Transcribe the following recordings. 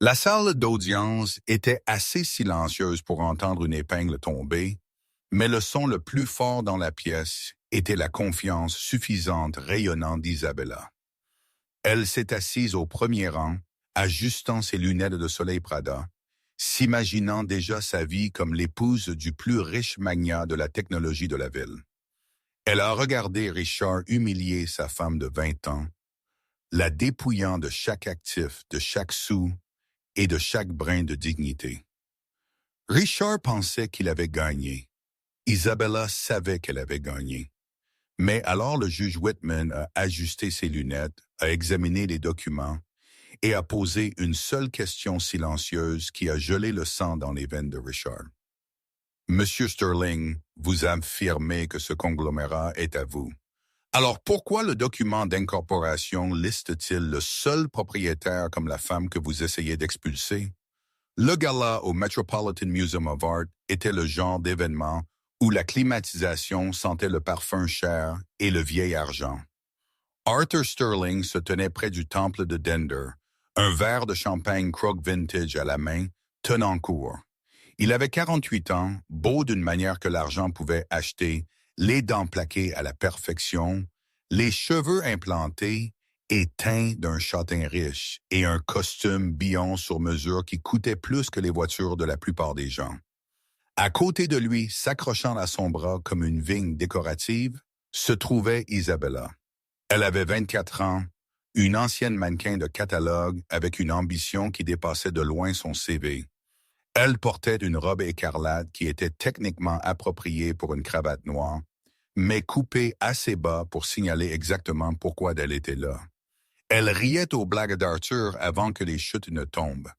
La salle d'audience était assez silencieuse pour entendre une épingle tomber, mais le son le plus fort dans la pièce était la confiance suffisante rayonnant d'Isabella. Elle s'est assise au premier rang, ajustant ses lunettes de soleil Prada, s'imaginant déjà sa vie comme l'épouse du plus riche magnat de la technologie de la ville. Elle a regardé Richard humilier sa femme de 20 ans, la dépouillant de chaque actif, de chaque sou et de chaque brin de dignité. Richard pensait qu'il avait gagné. Isabella savait qu'elle avait gagné. Mais alors le juge Whitman a ajusté ses lunettes, a examiné les documents et a posé une seule question silencieuse qui a gelé le sang dans les veines de Richard. Monsieur Sterling, vous affirmez que ce conglomérat est à vous. Alors pourquoi le document d'incorporation liste-t-il le seul propriétaire comme la femme que vous essayez d'expulser? Le gala au Metropolitan Museum of Art était le genre d'événement où la climatisation sentait le parfum cher et le vieil argent. Arthur Sterling se tenait près du temple de Dender, un verre de champagne Krug Vintage à la main, tenant court. Il avait 48 ans, beau d'une manière que l'argent pouvait acheter, les dents plaquées à la perfection, les cheveux implantés et teints d'un châtain riche, et un costume billon sur mesure qui coûtait plus que les voitures de la plupart des gens. À côté de lui, s'accrochant à son bras comme une vigne décorative, se trouvait Isabella. Elle avait 24 ans, une ancienne mannequin de catalogue avec une ambition qui dépassait de loin son CV. Elle portait une robe écarlate qui était techniquement appropriée pour une cravate noire, mais coupée assez bas pour signaler exactement pourquoi elle était là. Elle riait aux blagues d'Arthur avant que les chutes ne tombent.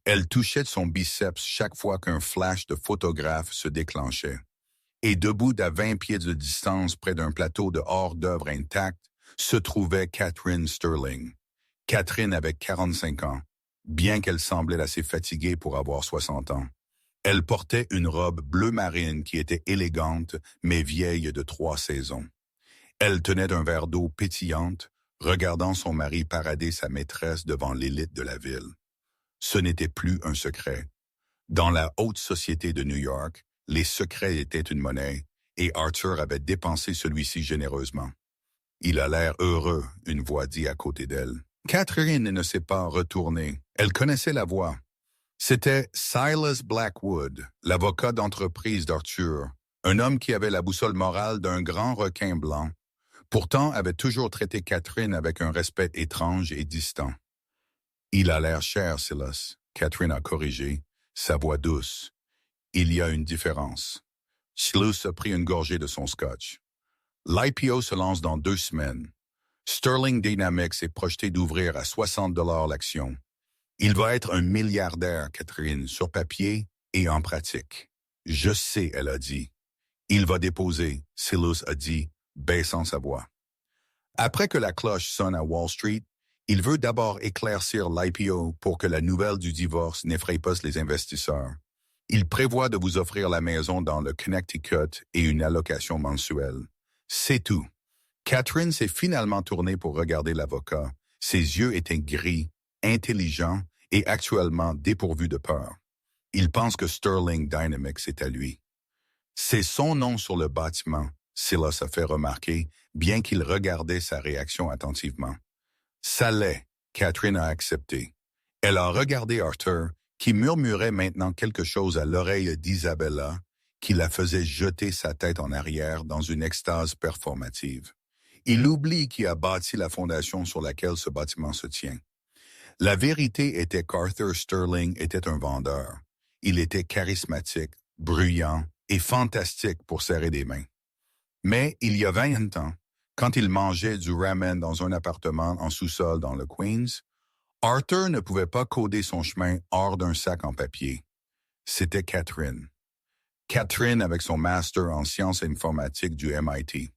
Elle touchait son biceps chaque fois qu'un flash de photographe se déclenchait. Et debout à 20 pieds de distance près d'un plateau de hors-d'œuvre intact, se trouvait Catherine Sterling. Catherine avait 45 ans, bien qu'elle semblait assez fatiguée pour avoir 60 ans. Elle portait une robe bleu marine qui était élégante, mais vieille de 3 saisons. Elle tenait un verre d'eau pétillante, regardant son mari parader sa maîtresse devant l'élite de la ville. Ce n'était plus un secret. Dans la haute société de New York, les secrets étaient une monnaie, et Arthur avait dépensé celui-ci généreusement. Il a l'air heureux, une voix dit à côté d'elle. Catherine ne s'est pas retournée. Elle connaissait la voix. C'était Silas Blackwood, l'avocat d'entreprise d'Arthur, un homme qui avait la boussole morale d'un grand requin blanc, pourtant avait toujours traité Catherine avec un respect étrange et distant. Il a l'air cher, Silas, Catherine a corrigé, sa voix douce. Il y a une différence. Silas a pris une gorgée de son scotch. L'IPO se lance dans 2 semaines. Sterling Dynamics est projeté d'ouvrir à 60 $ l'action. Il va être un milliardaire, Catherine, sur papier et en pratique. Je sais, elle a dit. Il va déposer, Silas a dit, baissant sa voix. Après que la cloche sonne à Wall Street, il veut d'abord éclaircir l'IPO pour que la nouvelle du divorce n'effraie pas les investisseurs. Il prévoit de vous offrir la maison dans le Connecticut et une allocation mensuelle. C'est tout. Catherine s'est finalement tournée pour regarder l'avocat. Ses yeux étaient gris, intelligents et actuellement dépourvus de peur. Il pense que Sterling Dynamics est à lui. C'est son nom sur le bâtiment, Silas a fait remarquer, bien qu'il regardait sa réaction attentivement. Ça l'est, Catherine a accepté. Elle a regardé Arthur, qui murmurait maintenant quelque chose à l'oreille d'Isabella, qui la faisait jeter sa tête en arrière dans une extase performative. Il oublie qui a bâti la fondation sur laquelle ce bâtiment se tient. La vérité était qu'Arthur Sterling était un vendeur. Il était charismatique, bruyant et fantastique pour serrer des mains. Mais il y a 20 ans, quand il mangeait du ramen dans un appartement en sous-sol dans le Queens, Arthur ne pouvait pas coder son chemin hors d'un sac en papier. C'était Catherine. Catherine avec son master en sciences informatiques du MIT.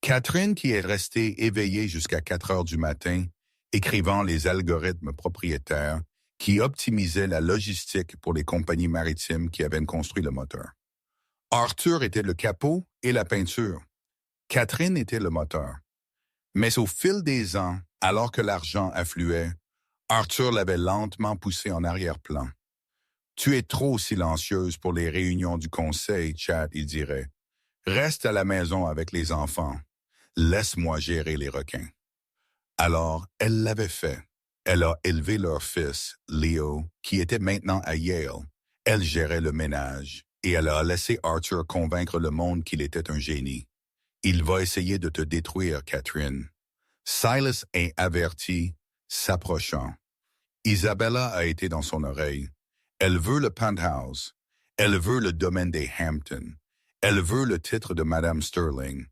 Catherine qui est restée éveillée jusqu'à 4 heures du matin, écrivant les algorithmes propriétaires qui optimisaient la logistique pour les compagnies maritimes qui avaient construit le moteur. Arthur était le capot et la peinture. Catherine était le moteur. Mais au fil des ans, alors que l'argent affluait, Arthur l'avait lentement poussé en arrière-plan. « Tu es trop silencieuse pour les réunions du conseil, Chat, il dirait. Reste à la maison avec les enfants. Laisse-moi gérer les requins. » Alors, elle l'avait fait. Elle a élevé leur fils, Leo, qui était maintenant à Yale. Elle gérait le ménage, et elle a laissé Arthur convaincre le monde qu'il était un génie. « Il va essayer de te détruire, Catherine. » Silas est averti, s'approchant. Isabella a été dans son oreille. Elle veut le penthouse. Elle veut le domaine des Hampton. Elle veut le titre de Madame Sterling.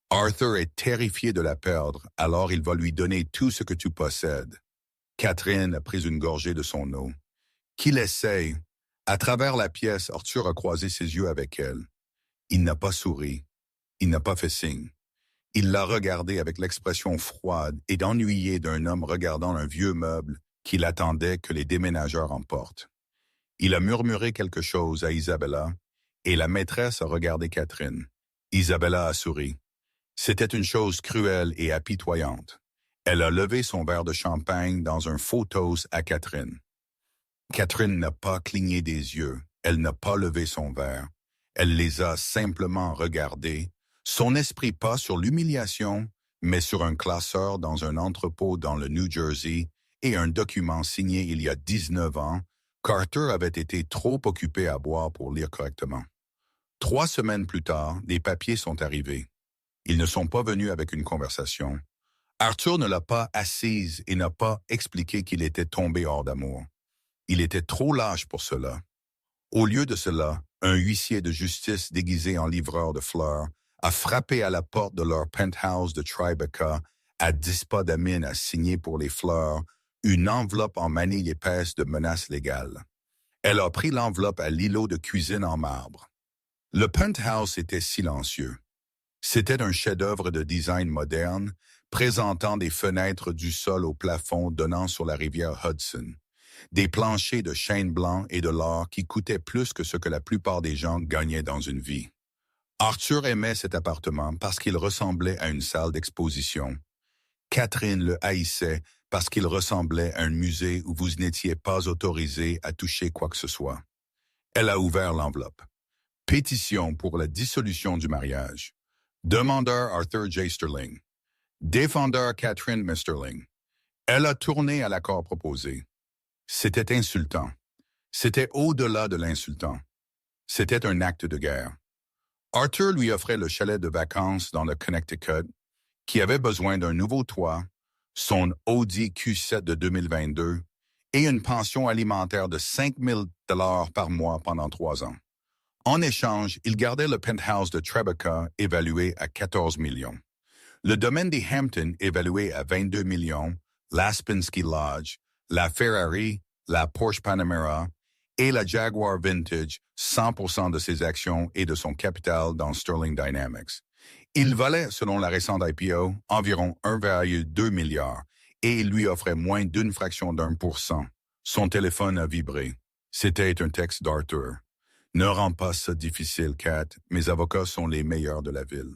Arthur est terrifié de la perdre, alors il va lui donner tout ce que tu possèdes. Catherine a pris une gorgée de son eau. Qu'il essaye. À travers la pièce, Arthur a croisé ses yeux avec elle. Il n'a pas souri. Il n'a pas fait signe. Il l'a regardée avec l'expression froide et ennuyée d'un homme regardant un vieux meuble qu'il attendait que les déménageurs emportent. Il a murmuré quelque chose à Isabella et la maîtresse a regardé Catherine. Isabella a souri. C'était une chose cruelle et apitoyante. Elle a levé son verre de champagne dans un faux toast à Catherine. Catherine n'a pas cligné des yeux. Elle n'a pas levé son verre. Elle les a simplement regardés. Son esprit pas sur l'humiliation, mais sur un classeur dans un entrepôt dans le New Jersey et un document signé il y a 19 ans qu'Arthur avait été trop occupé à boire pour lire correctement. 3 semaines plus tard, les papiers sont arrivés. Ils ne sont pas venus avec une conversation. Arthur ne l'a pas assise et n'a pas expliqué qu'il était tombé hors d'amour. Il était trop lâche pour cela. Au lieu de cela, un huissier de justice déguisé en livreur de fleurs a frappé à la porte de leur penthouse de Tribeca à 10 pas d'Amine à signer pour les fleurs une enveloppe en manille épaisse de menaces légales. Elle a pris l'enveloppe à l'îlot de cuisine en marbre. Le penthouse était silencieux. C'était un chef-d'œuvre de design moderne, présentant des fenêtres du sol au plafond donnant sur la rivière Hudson, des planchers de chêne blanc et de l'or qui coûtaient plus que ce que la plupart des gens gagnaient dans une vie. Arthur aimait cet appartement parce qu'il ressemblait à une salle d'exposition. Catherine le haïssait parce qu'il ressemblait à un musée où vous n'étiez pas autorisé à toucher quoi que ce soit. Elle a ouvert l'enveloppe. Pétition pour la dissolution du mariage. Demandeur Arthur J. Sterling. Défendeur Catherine M. Sterling. Elle a tourné à l'accord proposé. C'était insultant. C'était au-delà de l'insultant. C'était un acte de guerre. Arthur lui offrait le chalet de vacances dans le Connecticut, qui avait besoin d'un nouveau toit, son Audi Q7 de 2022 et une pension alimentaire de 5 000 $ par mois pendant 3 ans. En échange, il gardait le penthouse de Tribeca évalué à 14 millions. Le domaine des Hampton évalué à 22 millions, l'Aspen Ski Lodge, la Ferrari, la Porsche Panamera et la Jaguar Vintage 100% de ses actions et de son capital dans Sterling Dynamics. Il valait, selon la récente IPO, environ 1,2 milliard et il lui offrait moins d'une fraction d'1%. Son téléphone a vibré. C'était un texte d'Arthur. « Ne rends pas ça difficile, Kat. Mes avocats sont les meilleurs de la ville.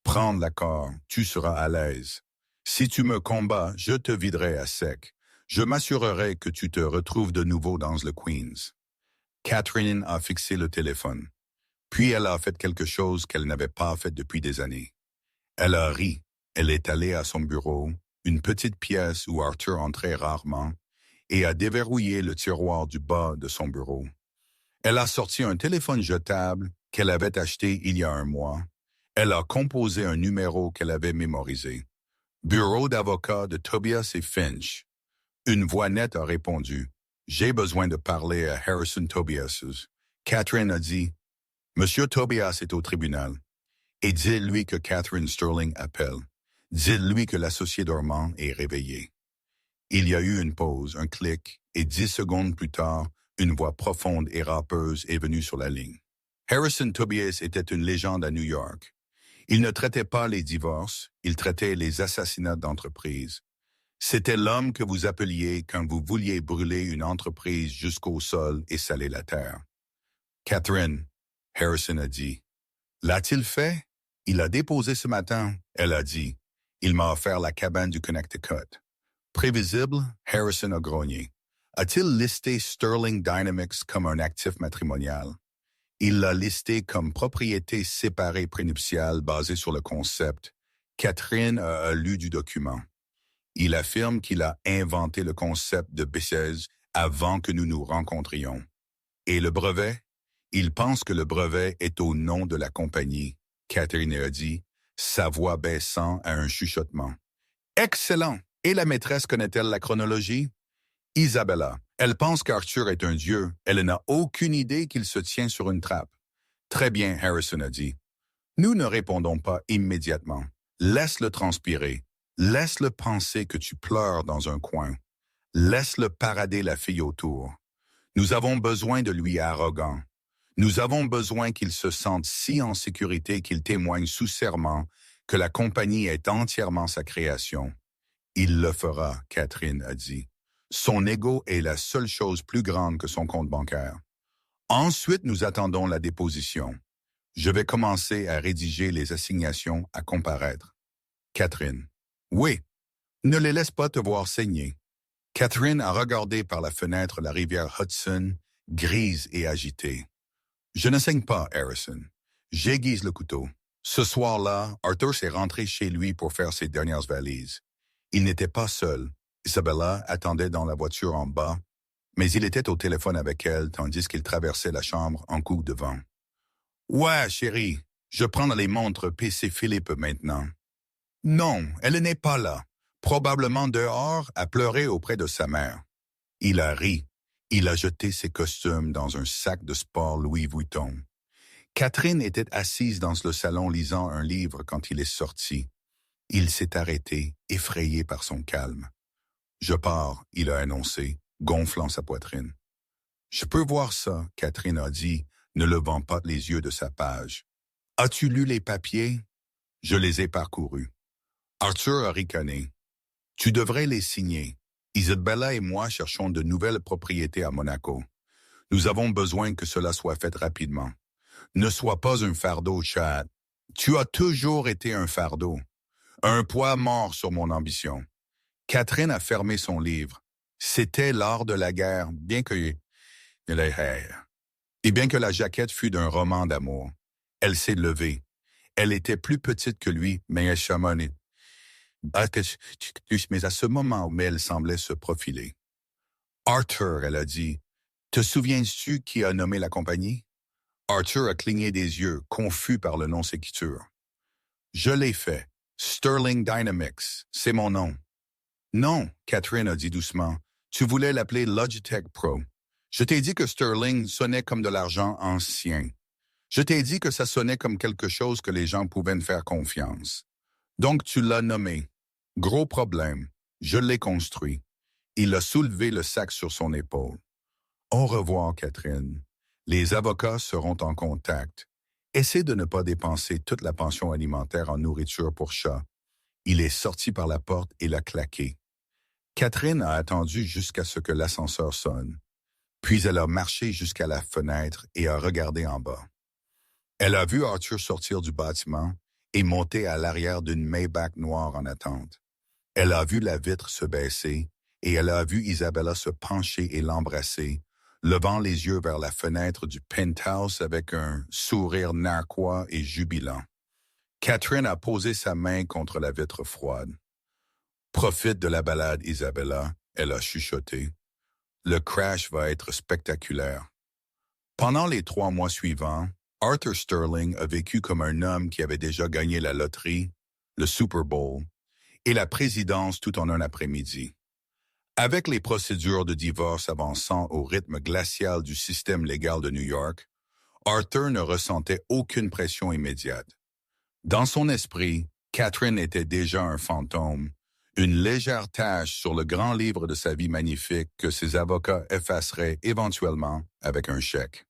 Prends l'accord, tu seras à l'aise. Si tu me combats, je te viderai à sec. Je m'assurerai que tu te retrouves de nouveau dans le Queens. » Catherine a fixé le téléphone. Puis elle a fait quelque chose qu'elle n'avait pas fait depuis des années. Elle a ri. Elle est allée à son bureau, une petite pièce où Arthur entrait rarement, et a déverrouillé le tiroir du bas de son bureau. Elle a sorti un téléphone jetable qu'elle avait acheté il y a un mois. Elle a composé un numéro qu'elle avait mémorisé. Bureau d'avocat de Tobias et Finch. Une voix nette a répondu. J'ai besoin de parler à Harrison Tobias. Catherine a dit, Monsieur Tobias est au tribunal. Et dites-lui que Catherine Sterling appelle. Dites-lui que l'associé dormant est réveillé. Il y a eu une pause, un clic, et 10 secondes plus tard, une voix profonde et râpeuse est venue sur la ligne. Harrison Tobias était une légende à New York. Il ne traitait pas les divorces, il traitait les assassinats d'entreprise. C'était l'homme que vous appeliez quand vous vouliez brûler une entreprise jusqu'au sol et saler la terre. Catherine, Harrison a dit. L'a-t-il fait? Il a déposé ce matin, elle a dit. Il m'a offert la cabane du Connecticut. Prévisible, Harrison a grogné. A-t-il listé Sterling Dynamics comme un actif matrimonial? Il l'a listé comme propriété séparée prénuptiale basée sur le concept. Catherine a lu du document. Il affirme qu'il a inventé le concept de BCES avant que nous nous rencontrions. Et le brevet? Il pense que le brevet est au nom de la compagnie. Catherine a dit, sa voix baissant à un chuchotement. Excellent! Et la maîtresse connaît-elle la chronologie? Isabella. Elle pense qu'Arthur est un dieu. Elle n'a aucune idée qu'il se tient sur une trappe. Très bien, Harrison a dit. Nous ne répondons pas immédiatement. Laisse-le transpirer. Laisse-le penser que tu pleures dans un coin. Laisse-le parader la fille autour. Nous avons besoin de lui arrogant. Nous avons besoin qu'il se sente si en sécurité qu'il témoigne sous serment que la compagnie est entièrement sa création. Il le fera, Catherine a dit. Son ego est la seule chose plus grande que son compte bancaire. Ensuite, nous attendons la déposition. Je vais commencer à rédiger les assignations à comparaître. Catherine. Oui, ne les laisse pas te voir saigner. Catherine a regardé par la fenêtre la rivière Hudson, grise et agitée. Je ne saigne pas, Harrison. J'aiguise le couteau. Ce soir-là, Arthur s'est rentré chez lui pour faire ses dernières valises. Il n'était pas seul. Isabella attendait dans la voiture en bas, mais il était au téléphone avec elle tandis qu'il traversait la chambre en coup de vent. « Ouais, chérie, je prends les montres PC Philippe maintenant. » Non, elle n'est pas là. Probablement dehors à pleurer auprès de sa mère. Il a ri. Il a jeté ses costumes dans un sac de sport Louis Vuitton. Catherine était assise dans le salon lisant un livre quand il est sorti. Il s'est arrêté, effrayé par son calme. « Je pars », il a annoncé, gonflant sa poitrine. « Je peux voir ça », Catherine a dit, ne levant pas les yeux de sa page. « As-tu lu les papiers ?»« Je les ai parcourus. » Arthur a ricané. « Tu devrais les signer. Isabella et moi cherchons de nouvelles propriétés à Monaco. Nous avons besoin que cela soit fait rapidement. Ne sois pas un fardeau, Chad. Tu as toujours été un fardeau. Un poids mort sur mon ambition. » Catherine a fermé son livre. C'était lors de la guerre, bien que la jaquette fût d'un roman d'amour. Elle s'est levée. Elle était plus petite que lui, mais elle chamonnait. Mais à ce moment où elle semblait se profiler. « Arthur », elle a dit, « te souviens-tu qui a nommé la compagnie? » Arthur a cligné des yeux, confus par le non-séquiture. « Je l'ai fait. Sterling Dynamics, c'est mon nom. » Non, Catherine a dit doucement, tu voulais l'appeler Logitech Pro. Je t'ai dit que Sterling sonnait comme de l'argent ancien. Je t'ai dit que ça sonnait comme quelque chose que les gens pouvaient me faire confiance. Donc tu l'as nommé. Gros problème. Je l'ai construit. Il a soulevé le sac sur son épaule. Au revoir, Catherine. Les avocats seront en contact. Essaie de ne pas dépenser toute la pension alimentaire en nourriture pour chat. Il est sorti par la porte et l'a claqué. Catherine a attendu jusqu'à ce que l'ascenseur sonne. Puis elle a marché jusqu'à la fenêtre et a regardé en bas. Elle a vu Arthur sortir du bâtiment et monter à l'arrière d'une Maybach noire en attente. Elle a vu la vitre se baisser et elle a vu Isabella se pencher et l'embrasser, levant les yeux vers la fenêtre du penthouse avec un sourire narquois et jubilant. Catherine a posé sa main contre la vitre froide. « Profite de la balade, Isabella », elle a chuchoté. « Le crash va être spectaculaire. » Pendant les 3 mois suivants, Arthur Sterling a vécu comme un homme qui avait déjà gagné la loterie, le Super Bowl, et la présidence tout en un après-midi. Avec les procédures de divorce avançant au rythme glacial du système légal de New York, Arthur ne ressentait aucune pression immédiate. Dans son esprit, Catherine était déjà un fantôme, une légère tache sur le grand livre de sa vie magnifique que ses avocats effaceraient éventuellement avec un chèque.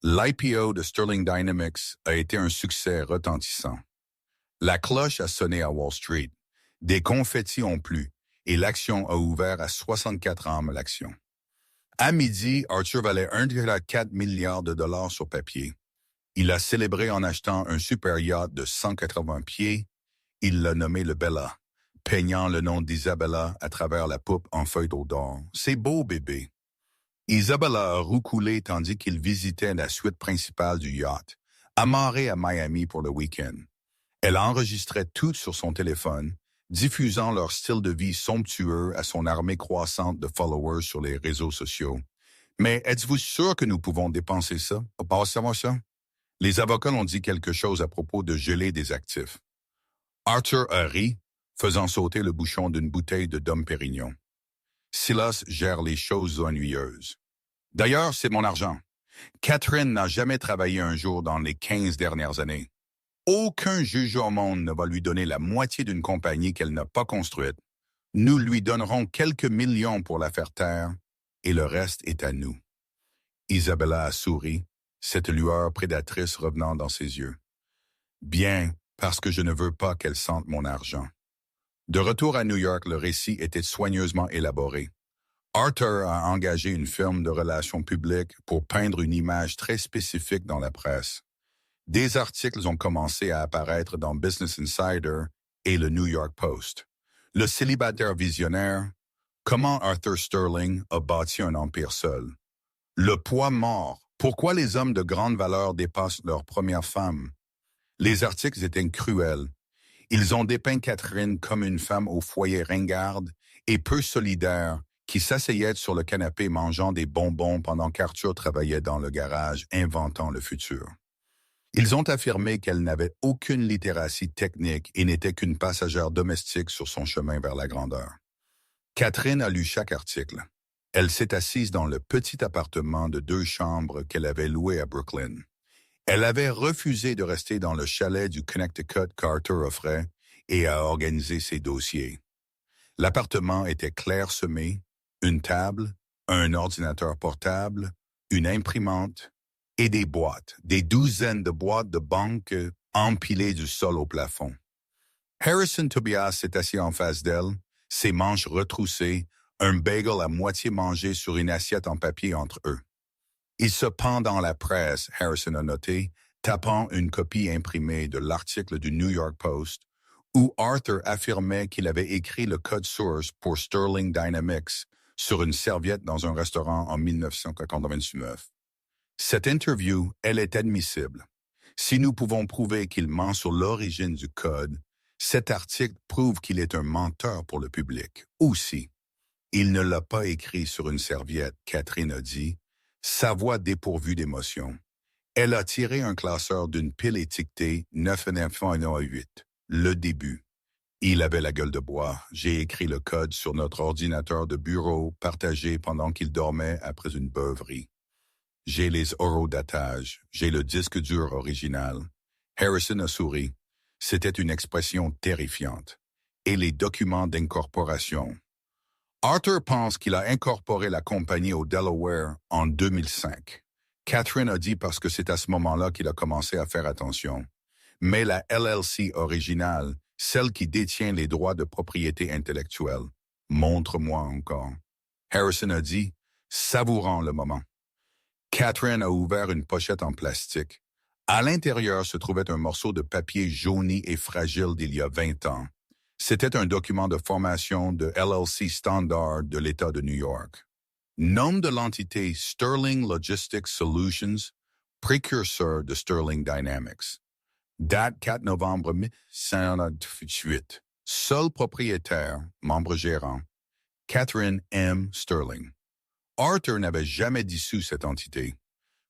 L'IPO de Sterling Dynamics a été un succès retentissant. La cloche a sonné à Wall Street, des confettis ont plu et l'action a ouvert à 64 âmes l'action. À midi, Arthur valait 1,4 milliard de dollars sur papier. Il a célébré en achetant un super yacht de 180 pieds. Il l'a nommé le Bella. peignant le nom d'Isabella à travers la poupe en feuille d'or. C'est beau, bébé. Isabella a roucoulé tandis qu'il visitait la suite principale du yacht, amarré à Miami pour le week-end. Elle enregistrait tout sur son téléphone, diffusant leur style de vie somptueux à son armée croissante de followers sur les réseaux sociaux. Mais êtes-vous sûr que nous pouvons dépenser ça? Passez-moi ça. Les avocats ont dit quelque chose à propos de geler des actifs. Arthur a ri, faisant sauter le bouchon d'une bouteille de Dom Pérignon. Silas gère les choses ennuyeuses. D'ailleurs, c'est mon argent. Catherine n'a jamais travaillé un jour dans les 15 dernières années. Aucun juge au monde ne va lui donner la moitié d'une compagnie qu'elle n'a pas construite. Nous lui donnerons quelques millions pour la faire taire, et le reste est à nous. Isabella a souri, cette lueur prédatrice revenant dans ses yeux. Bien, parce que je ne veux pas qu'elle sente mon argent. De retour à New York, le récit était soigneusement élaboré. Arthur a engagé une firme de relations publiques pour peindre une image très spécifique dans la presse. Des articles ont commencé à apparaître dans Business Insider et le New York Post. Le célibataire visionnaire, comment Arthur Sterling a bâti un empire seul. Le poids mort, pourquoi les hommes de grande valeur dépassent leur première femme. Les articles étaient cruels. Ils ont dépeint Catherine comme une femme au foyer ringarde et peu solidaire qui s'asseyait sur le canapé mangeant des bonbons pendant qu'Arthur travaillait dans le garage inventant le futur. Ils ont affirmé qu'elle n'avait aucune littératie technique et n'était qu'une passagère domestique sur son chemin vers la grandeur. Catherine a lu chaque article. Elle s'est assise dans le petit appartement de 2 chambres qu'elle avait loué à Brooklyn. Elle avait refusé de rester dans le chalet du Connecticut qu'Arthur offrait et a organisé ses dossiers. L'appartement était clairsemé, une table, un ordinateur portable, une imprimante et des boîtes, des douzaines de boîtes de banque empilées du sol au plafond. Harrison Tobias s'est assis en face d'elle, ses manches retroussées, un bagel à moitié mangé sur une assiette en papier entre eux. Il se pend dans la presse, Harrison a noté, tapant une copie imprimée de l'article du New York Post où Arthur affirmait qu'il avait écrit le code source pour Sterling Dynamics sur une serviette dans un restaurant en 1999. Cette interview, elle est admissible. Si nous pouvons prouver qu'il ment sur l'origine du code, cet article prouve qu'il est un menteur pour le public. Aussi, il ne l'a pas écrit sur une serviette, Catherine a dit, sa voix dépourvue d'émotion. Elle a tiré un classeur d'une pile étiquetée 998. Le début. Il avait la gueule de bois. J'ai écrit le code sur notre ordinateur de bureau partagé pendant qu'il dormait après une beuverie. J'ai les horodatages. J'ai le disque dur original. Harrison a souri. C'était une expression terrifiante. Et les documents d'incorporation. Arthur pense qu'il a incorporé la compagnie au Delaware en 2005. Catherine a dit parce que c'est à ce moment-là qu'il a commencé à faire attention. Mais la LLC originale, celle qui détient les droits de propriété intellectuelle, montre-moi encore. Harrison a dit, savourant le moment. Catherine a ouvert une pochette en plastique. À l'intérieur se trouvait un morceau de papier jauni et fragile d'il y a 20 ans. C'était un document de formation de LLC Standard de l'État de New York. Nom de l'entité Sterling Logistics Solutions, précurseur de Sterling Dynamics. Date 4 novembre 1998. Seul propriétaire, membre gérant, Catherine M. Sterling. Arthur n'avait jamais dissous cette entité.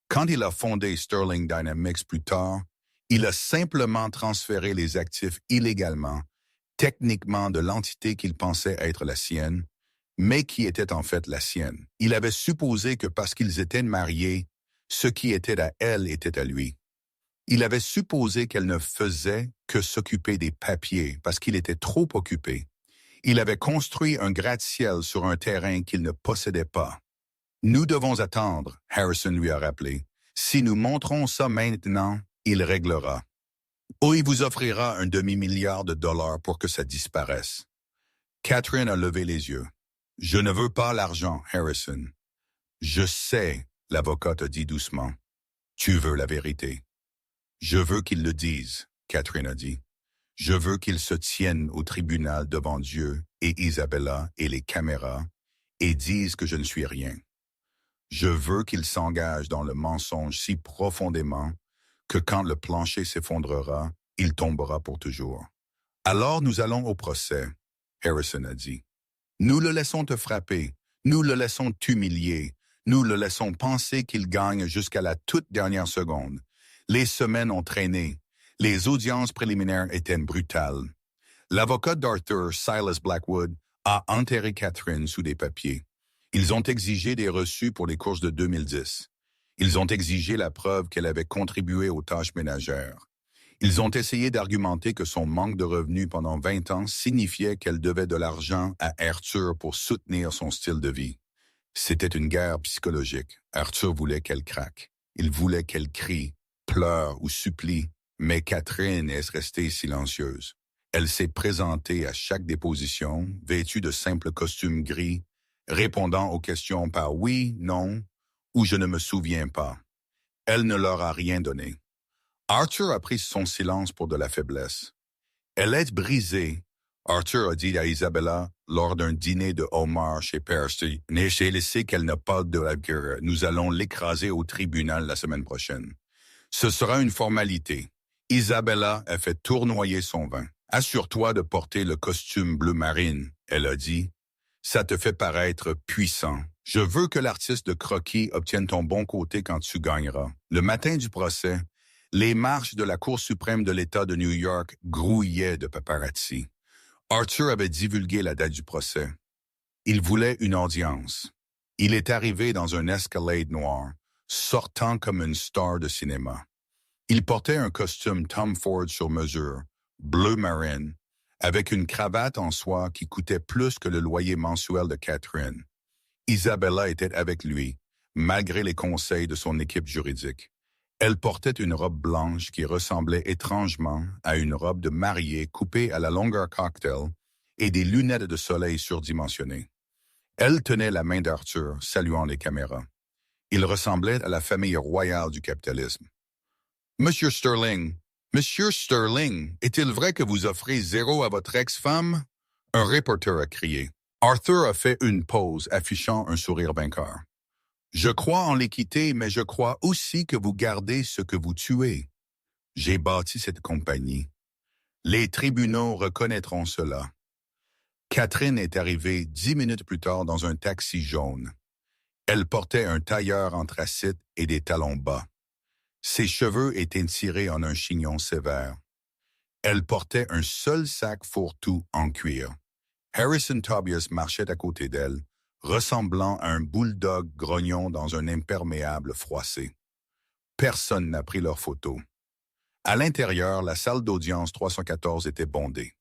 Quand il a fondé Sterling Dynamics plus tard, il a simplement transféré les actifs illégalement, techniquement de l'entité qu'il pensait être la sienne, mais qui était en fait la sienne. Il avait supposé que parce qu'ils étaient mariés, ce qui était à elle était à lui. Il avait supposé qu'elle ne faisait que s'occuper des papiers parce qu'il était trop occupé. Il avait construit un gratte-ciel sur un terrain qu'il ne possédait pas. Nous devons attendre, Harrison lui a rappelé. Si nous montrons ça maintenant, il réglera. Ou il vous offrira un demi-milliard de dollars pour que ça disparaisse. Catherine a levé les yeux. Je ne veux pas l'argent, Harrison. Je sais, l'avocate a dit doucement. Tu veux la vérité. Je veux qu'il le dise, Catherine a dit. Je veux qu'il se tienne au tribunal devant Dieu et Isabella et les caméras et dise que je ne suis rien. Je veux qu'il s'engage dans le mensonge si profondément que quand le plancher s'effondrera, il tombera pour toujours. Alors nous allons au procès, Harrison a dit. Nous le laissons te frapper, nous le laissons t'humilier, nous le laissons penser qu'il gagne jusqu'à la toute dernière seconde. Les semaines ont traîné, les audiences préliminaires étaient brutales. L'avocat d'Arthur, Silas Blackwood, a enterré Catherine sous des papiers. Ils ont exigé des reçus pour les courses de 2010. Ils ont exigé la preuve qu'elle avait contribué aux tâches ménagères. Ils ont essayé d'argumenter que son manque de revenus pendant 20 ans signifiait qu'elle devait de l'argent à Arthur pour soutenir son style de vie. C'était une guerre psychologique. Arthur voulait qu'elle craque. Il voulait qu'elle crie, pleure ou supplie, mais Catherine est restée silencieuse. Elle s'est présentée à chaque déposition, vêtue de simples costumes gris, répondant aux questions par oui, non ou je ne me souviens pas. Elle ne leur a rien donné. Arthur a pris son silence pour de la faiblesse. Elle est brisée, Arthur a dit à Isabella lors d'un dîner de homard chez Percy. J'ai laissé qu'elle ne parle de la guerre. Nous allons l'écraser au tribunal la semaine prochaine. Ce sera une formalité. Isabella a fait tournoyer son vin. Assure-toi de porter le costume bleu marine, elle a dit. Ça te fait paraître puissant. Je veux que l'artiste de croquis obtienne ton bon côté quand tu gagneras. Le matin du procès, les marches de la Cour suprême de l'État de New York grouillaient de paparazzi. Arthur avait divulgué la date du procès. Il voulait une audience. Il est arrivé dans un Escalade noir, sortant comme une star de cinéma. Il portait un costume Tom Ford sur mesure, bleu marine, avec une cravate en soie qui coûtait plus que le loyer mensuel de Catherine. Isabella était avec lui, malgré les conseils de son équipe juridique. Elle portait une robe blanche qui ressemblait étrangement à une robe de mariée coupée à la longueur cocktail et des lunettes de soleil surdimensionnées. Elle tenait la main d'Arthur, saluant les caméras. Il ressemblait à la famille royale du capitalisme. « Monsieur Sterling, est-il vrai que vous offrez 0 à votre ex-femme? » Un reporter a crié. Arthur a fait une pause, affichant un sourire vainqueur. « Je crois en l'équité, mais je crois aussi que vous gardez ce que vous tuez. J'ai bâti cette compagnie. Les tribunaux reconnaîtront cela. » Catherine est arrivée 10 minutes plus tard dans un taxi jaune. Elle portait un tailleur anthracite et des talons bas. Ses cheveux étaient tirés en un chignon sévère. Elle portait un seul sac fourre-tout en cuir. Harrison Tobias marchait à côté d'elle, ressemblant à un bulldog grognon dans un imperméable froissé. Personne n'a pris leur photo. À l'intérieur, la salle d'audience 314 était bondée.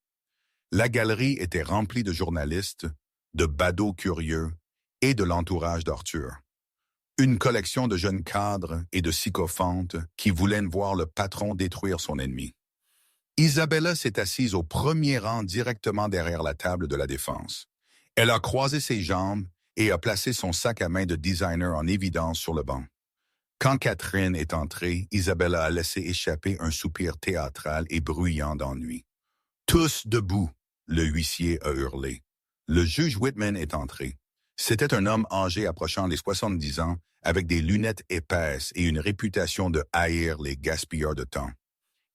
La galerie était remplie de journalistes, de badauds curieux et de l'entourage d'Arthur. Une collection de jeunes cadres et de sycophantes qui voulaient voir le patron détruire son ennemi. Isabella s'est assise au premier rang directement derrière la table de la défense. Elle a croisé ses jambes et a placé son sac à main de designer en évidence sur le banc. Quand Catherine est entrée, Isabella a laissé échapper un soupir théâtral et bruyant d'ennui. « Tous debout !» le huissier a hurlé. Le juge Whitman est entré. C'était un homme âgé approchant les 70 ans, avec des lunettes épaisses et une réputation de haïr les gaspilleurs de temps.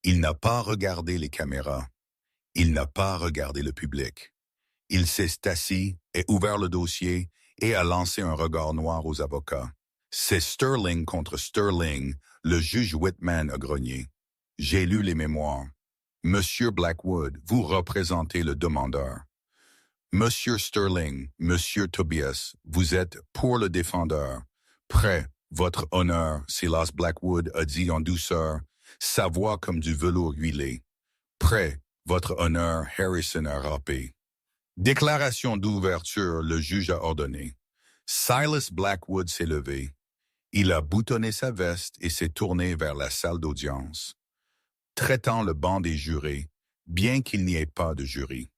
Il n'a pas regardé les caméras. Il n'a pas regardé le public. Il s'est assis et ouvert le dossier et a lancé un regard noir aux avocats. C'est Sterling contre Sterling, le juge Whitman a grogné. J'ai lu les mémoires. Monsieur Blackwood, vous représentez le demandeur. Monsieur Sterling, Monsieur Tobias, vous êtes pour le défendeur. Prêt, votre honneur, Silas Blackwood a dit en douceur, sa voix comme du velours huilé. Prêt, votre honneur, Harrison a râpé. Déclaration d'ouverture, le juge a ordonné. Silas Blackwood s'est levé. Il a boutonné sa veste et s'est tourné vers la salle d'audience, traitant le banc des jurés, bien qu'il n'y ait pas de jury.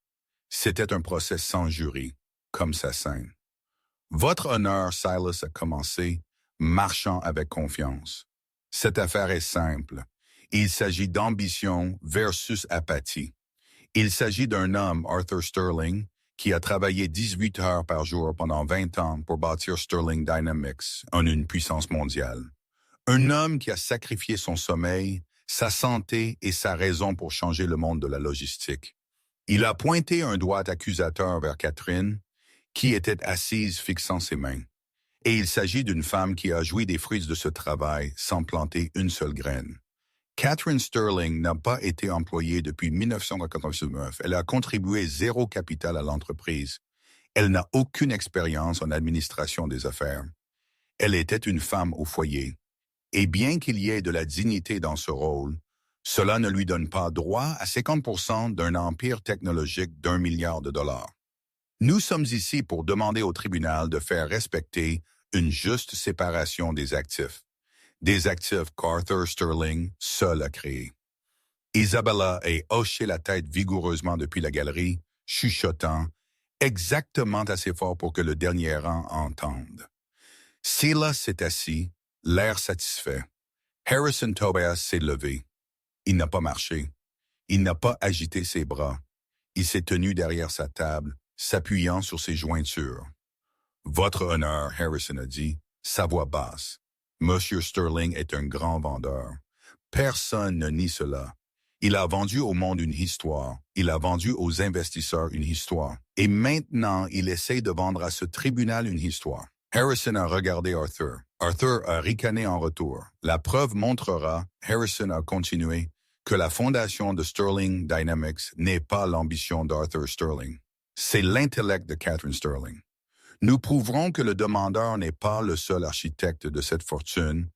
C'était un procès sans jury, comme sa scène. Votre honneur, Silas a commencé, marchant avec confiance. Cette affaire est simple. Il s'agit d'ambition versus apathie. Il s'agit d'un homme, Arthur Sterling, qui a travaillé 18 heures par jour pendant 20 ans pour bâtir Sterling Dynamics en une puissance mondiale. Un homme qui a sacrifié son sommeil, sa santé et sa raison pour changer le monde de la logistique. Il a pointé un doigt accusateur vers Catherine, qui était assise fixant ses mains. Et il s'agit d'une femme qui a joui des fruits de ce travail sans planter une seule graine. Catherine Sterling n'a pas été employée depuis 1999. Elle a contribué zéro capital à l'entreprise. Elle n'a aucune expérience en administration des affaires. Elle était une femme au foyer. Et bien qu'il y ait de la dignité dans ce rôle, cela ne lui donne pas droit à 50% d'un empire technologique d'1 milliard de dollars. Nous sommes ici pour demander au tribunal de faire respecter une juste séparation des actifs qu'Arthur Sterling seul a créés. Isabella a hoché la tête vigoureusement depuis la galerie, chuchotant, exactement assez fort pour que le dernier rang entende. Silas s'est assis, l'air satisfait. Harrison Tobias s'est levé. Il n'a pas marché. Il n'a pas agité ses bras. Il s'est tenu derrière sa table, s'appuyant sur ses jointures. « Votre honneur, » Harrison a dit, sa voix basse. Monsieur Sterling est un grand vendeur. Personne ne nie cela. Il a vendu au monde une histoire. Il a vendu aux investisseurs une histoire. Et maintenant, il essaie de vendre à ce tribunal une histoire. Harrison a regardé Arthur. Arthur a ricané en retour. La preuve montrera, Harrison a continué, que la fondation de Sterling Dynamics n'est pas l'ambition d'Arthur Sterling. C'est l'intellect de Catherine Sterling. Nous prouverons que le demandeur n'est pas le seul architecte de cette fortune,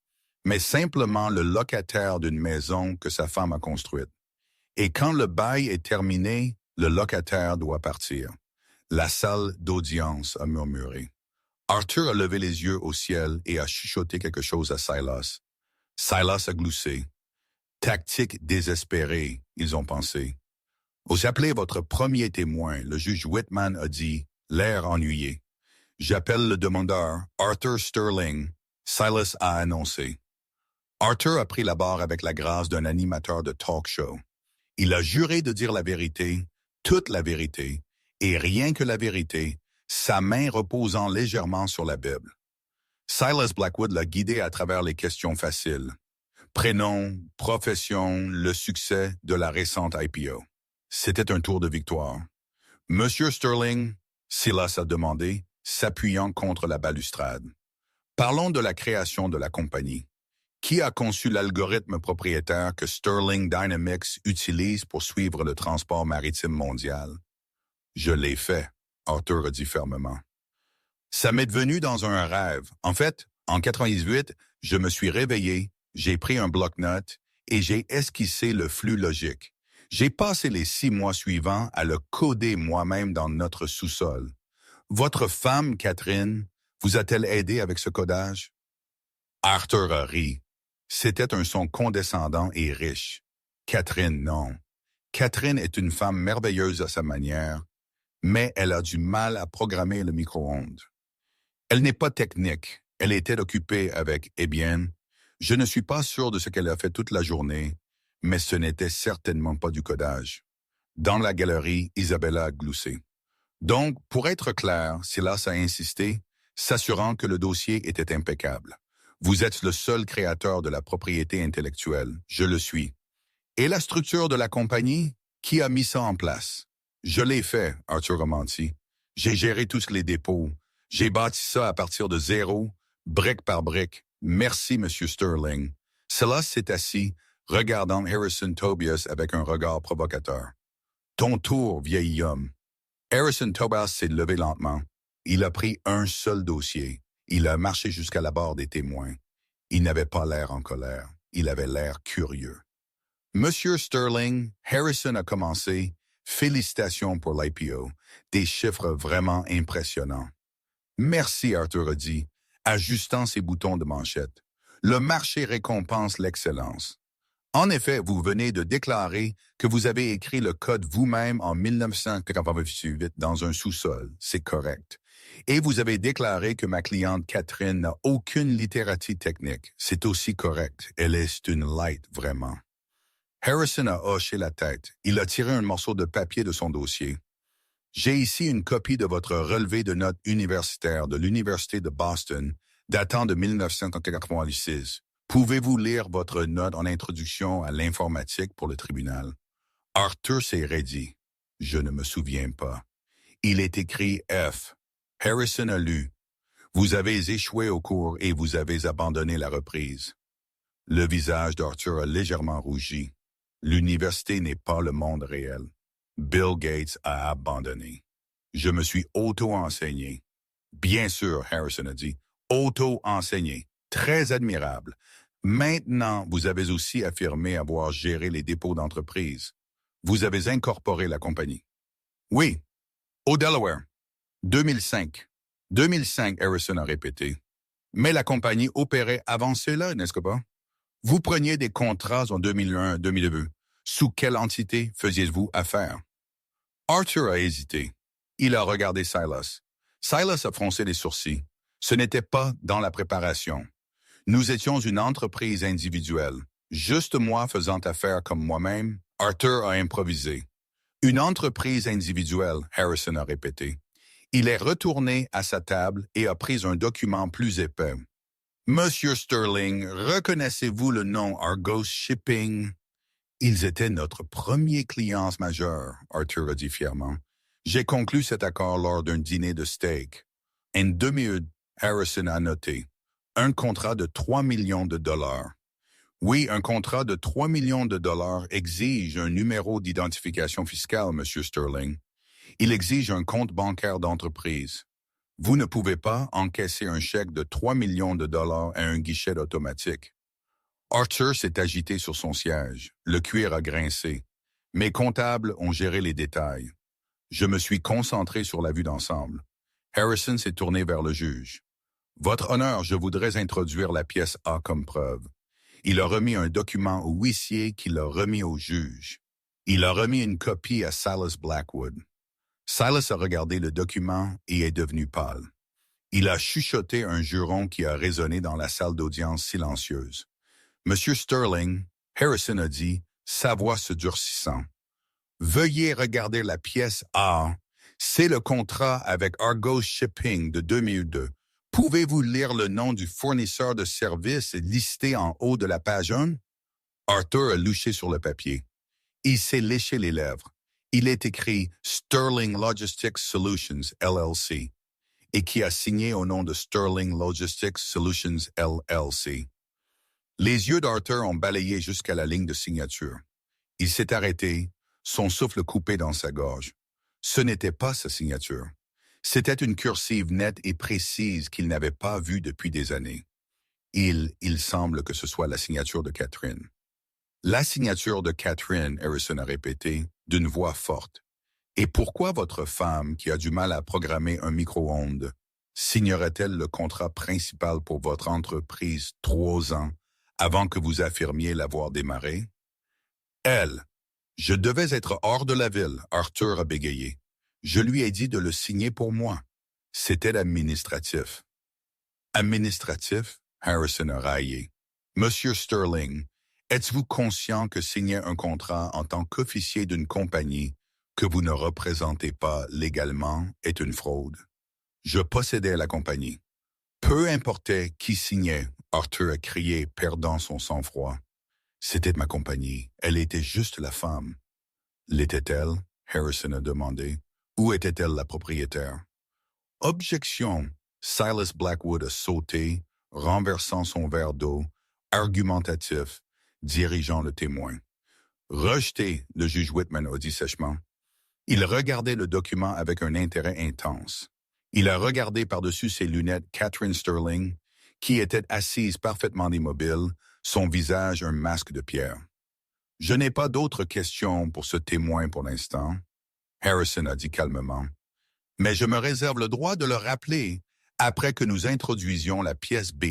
mais simplement le locataire d'une maison que sa femme a construite. Et quand le bail est terminé, le locataire doit partir. La salle d'audience a murmuré. Arthur a levé les yeux au ciel et a chuchoté quelque chose à Silas. Silas a gloussé. Tactique désespérée, ils ont pensé. Vous appelez votre premier témoin, le juge Whitman a dit, l'air ennuyé. J'appelle le demandeur, Arthur Sterling. Silas a annoncé. Arthur a pris la barre avec la grâce d'un animateur de talk show. Il a juré de dire la vérité, toute la vérité, et rien que la vérité, sa main reposant légèrement sur la Bible. Silas Blackwood l'a guidé à travers les questions faciles. Prénom, profession, le succès de la récente IPO. C'était un tour de victoire. Monsieur Sterling, Silas a demandé, s'appuyant contre la balustrade. Parlons de la création de la compagnie. Qui a conçu l'algorithme propriétaire que Sterling Dynamics utilise pour suivre le transport maritime mondial? Je l'ai fait, Arthur a dit fermement. Ça m'est devenu dans un rêve. En fait, en 98, je me suis réveillé, j'ai pris un bloc-notes et j'ai esquissé le flux logique. J'ai passé les 6 mois suivants à le coder moi-même dans notre sous-sol. Votre femme, Catherine, vous a-t-elle aidé avec ce codage? Arthur a ri. C'était un son condescendant et riche. Catherine, non. Catherine est une femme merveilleuse à sa manière, mais elle a du mal à programmer le micro-ondes. Elle n'est pas technique. Elle était occupée avec, eh bien, je ne suis pas sûr de ce qu'elle a fait toute la journée, mais ce n'était certainement pas du codage. Dans la galerie, Isabella a gloussé. Donc, pour être clair, Silas a insisté, s'assurant que le dossier était impeccable. Vous êtes le seul créateur de la propriété intellectuelle. Je le suis. Et la structure de la compagnie? Qui a mis ça en place? Je l'ai fait, Arthur a menti. J'ai géré tous les dépôts. J'ai bâti ça à partir de zéro, brique par brique. Merci, Monsieur Sterling. Silas s'est assis, regardant Harrison Tobias avec un regard provocateur. Ton tour, vieil homme. Harrison Tobias s'est levé lentement. Il a pris un seul dossier. Il a marché jusqu'à la barre des témoins. Il n'avait pas l'air en colère. Il avait l'air curieux. Monsieur Sterling, Harrison a commencé. Félicitations pour l'IPO. Des chiffres vraiment impressionnants. Merci, Arthur a dit, ajustant ses boutons de manchette. Le marché récompense l'excellence. En effet, vous venez de déclarer que vous avez écrit le code vous-même en 1998 dans un sous-sol. C'est correct. Et vous avez déclaré que ma cliente Catherine n'a aucune littératie technique. C'est aussi correct. Elle est une light, vraiment. Harrison a hoché la tête. Il a tiré un morceau de papier de son dossier. J'ai ici une copie de votre relevé de notes universitaire de l'Université de Boston datant de 1986. Pouvez-vous lire votre note en introduction à l'informatique pour le tribunal? Arthur s'est raidi. Je ne me souviens pas. Il est écrit F. Harrison a lu. Vous avez échoué au cours et vous avez abandonné la reprise. Le visage d'Arthur a légèrement rougi. L'université n'est pas le monde réel. Bill Gates a abandonné. Je me suis auto-enseigné. Bien sûr, Harrison a dit. Auto-enseigné. Très admirable. Maintenant, vous avez aussi affirmé avoir géré les dépôts d'entreprise. Vous avez incorporé la compagnie. Oui, au Delaware. 2005. 2005, Harrison a répété. Mais la compagnie opérait avant cela, n'est-ce pas? Vous preniez des contrats en 2001-2002. Sous quelle entité faisiez-vous affaire? Arthur a hésité. Il a regardé Silas. Silas a froncé les sourcils. Ce n'était pas dans la préparation. Nous étions une entreprise individuelle. Juste moi faisant affaire comme moi-même, Arthur a improvisé. Une entreprise individuelle, Harrison a répété. Il est retourné à sa table et a pris un document plus épais. Monsieur Sterling, reconnaissez-vous le nom Argos Shipping? Ils étaient notre premier client majeur, Arthur a dit fièrement. J'ai conclu cet accord lors d'un dîner de steak. En 2000, Harrison a noté. Un contrat de 3 millions de dollars. Oui, un contrat de 3 millions de dollars exige un numéro d'identification fiscale, Monsieur Sterling. Il exige un compte bancaire d'entreprise. Vous ne pouvez pas encaisser un chèque de 3 millions de dollars à un guichet automatique. Arthur s'est agité sur son siège. Le cuir a grincé. Mes comptables ont géré les détails. Je me suis concentré sur la vue d'ensemble. Harrison s'est tourné vers le juge. Votre honneur, je voudrais introduire la pièce A comme preuve. Il a remis un document au huissier qui l'a remis au juge. Il a remis une copie à Silas Blackwood. Silas a regardé le document et est devenu pâle. Il a chuchoté un juron qui a résonné dans la salle d'audience silencieuse. Monsieur Sterling, Harrison a dit, sa voix se durcissant. Veuillez regarder la pièce A. C'est le contrat avec Argos Shipping de 2002. Pouvez-vous lire le nom du fournisseur de services listé en haut de la page 1? Arthur a louché sur le papier. Il s'est léché les lèvres. Il est écrit Sterling Logistics Solutions, LLC, et qui a signé au nom de Sterling Logistics Solutions, LLC. Les yeux d'Arthur ont balayé jusqu'à la ligne de signature. Il s'est arrêté, son souffle coupé dans sa gorge. Ce n'était pas sa signature. C'était une cursive nette et précise qu'il n'avait pas vue depuis des années. Il semble que ce soit la signature de Catherine. La signature de Catherine, Harrison a répété, d'une voix forte. Et pourquoi votre femme, qui a du mal à programmer un micro-ondes, signerait-elle le contrat principal pour votre entreprise 3 ans avant que vous affirmiez l'avoir démarré? Elle. Je devais être hors de la ville, Arthur a bégayé. Je lui ai dit de le signer pour moi. C'était administratif. Administratif? Harrison a raillé. Monsieur Sterling, êtes-vous conscient que signer un contrat en tant qu'officier d'une compagnie que vous ne représentez pas légalement est une fraude? Je possédais la compagnie. Peu importait qui signait, Arthur a crié, perdant son sang-froid. C'était ma compagnie. Elle était juste la femme. L'était-elle? Harrison a demandé. Où était-elle la propriétaire? Objection. Silas Blackwood a sauté, renversant son verre d'eau, argumentatif, dirigeant le témoin. Rejeté, le juge Whitman a dit sèchement. Il regardait le document avec un intérêt intense. Il a regardé par-dessus ses lunettes Catherine Sterling, qui était assise parfaitement immobile, son visage un masque de pierre. « Je n'ai pas d'autres questions pour ce témoin pour l'instant, » Harrison a dit calmement. « Mais je me réserve le droit de le rappeler après que nous introduisions la pièce B. »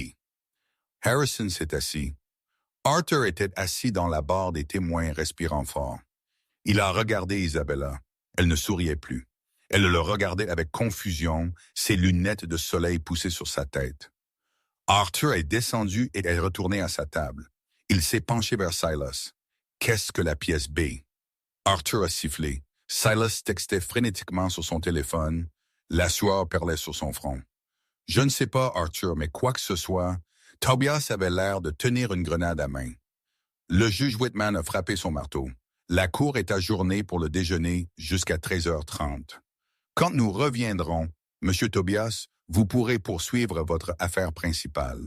Harrison s'est assis. Arthur était assis dans la barre des témoins respirant fort. Il a regardé Isabella. Elle ne souriait plus. Elle le regardait avec confusion, ses lunettes de soleil poussées sur sa tête. Arthur est descendu et est retourné à sa table. Il s'est penché vers Silas. Qu'est-ce que la pièce B? Arthur a sifflé. Silas textait frénétiquement sur son téléphone. La sueur perlait sur son front. Je ne sais pas, Arthur, mais quoi que ce soit, Tobias avait l'air de tenir une grenade à main. Le juge Whitman a frappé son marteau. La cour est ajournée pour le déjeuner jusqu'à 13h30. Quand nous reviendrons, Monsieur Tobias, vous pourrez poursuivre votre affaire principale.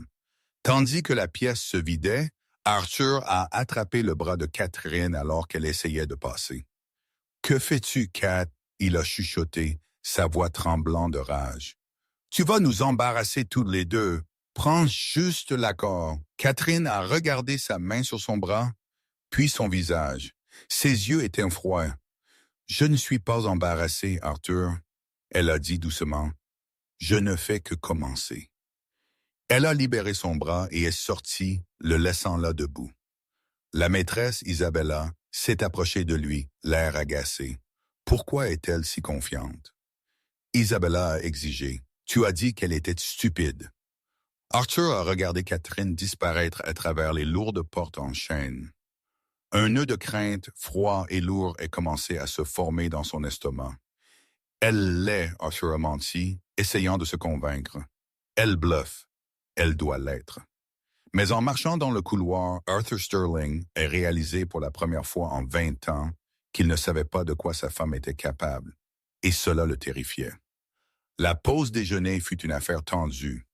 Tandis que la pièce se vidait, Arthur a attrapé le bras de Catherine alors qu'elle essayait de passer. « Que fais-tu, Cat? » Il a chuchoté, sa voix tremblant de rage. « Tu vas nous embarrasser tous les deux. Prends juste l'accord. » Catherine a regardé sa main sur son bras, puis son visage. Ses yeux étaient froids. « Je ne suis pas embarrassée, Arthur. » Elle a dit doucement. « Je ne fais que commencer. » Elle a libéré son bras et est sortie, le laissant là debout. La maîtresse Isabella s'est approchée de lui, l'air agacé. Pourquoi est-elle si confiante? Isabella a exigé. Tu as dit qu'elle était stupide. Arthur a regardé Catherine disparaître à travers les lourdes portes en chêne. Un nœud de crainte, froid et lourd, est commencé à se former dans son estomac. Elle l'est, Arthur a menti, essayant de se convaincre. Elle bluffe. Elle doit l'être. Mais en marchant dans le couloir, Arthur Sterling a réalisé pour la première fois en 20 ans qu'il ne savait pas de quoi sa femme était capable, et cela le terrifiait. La pause déjeuner fut une affaire tendue.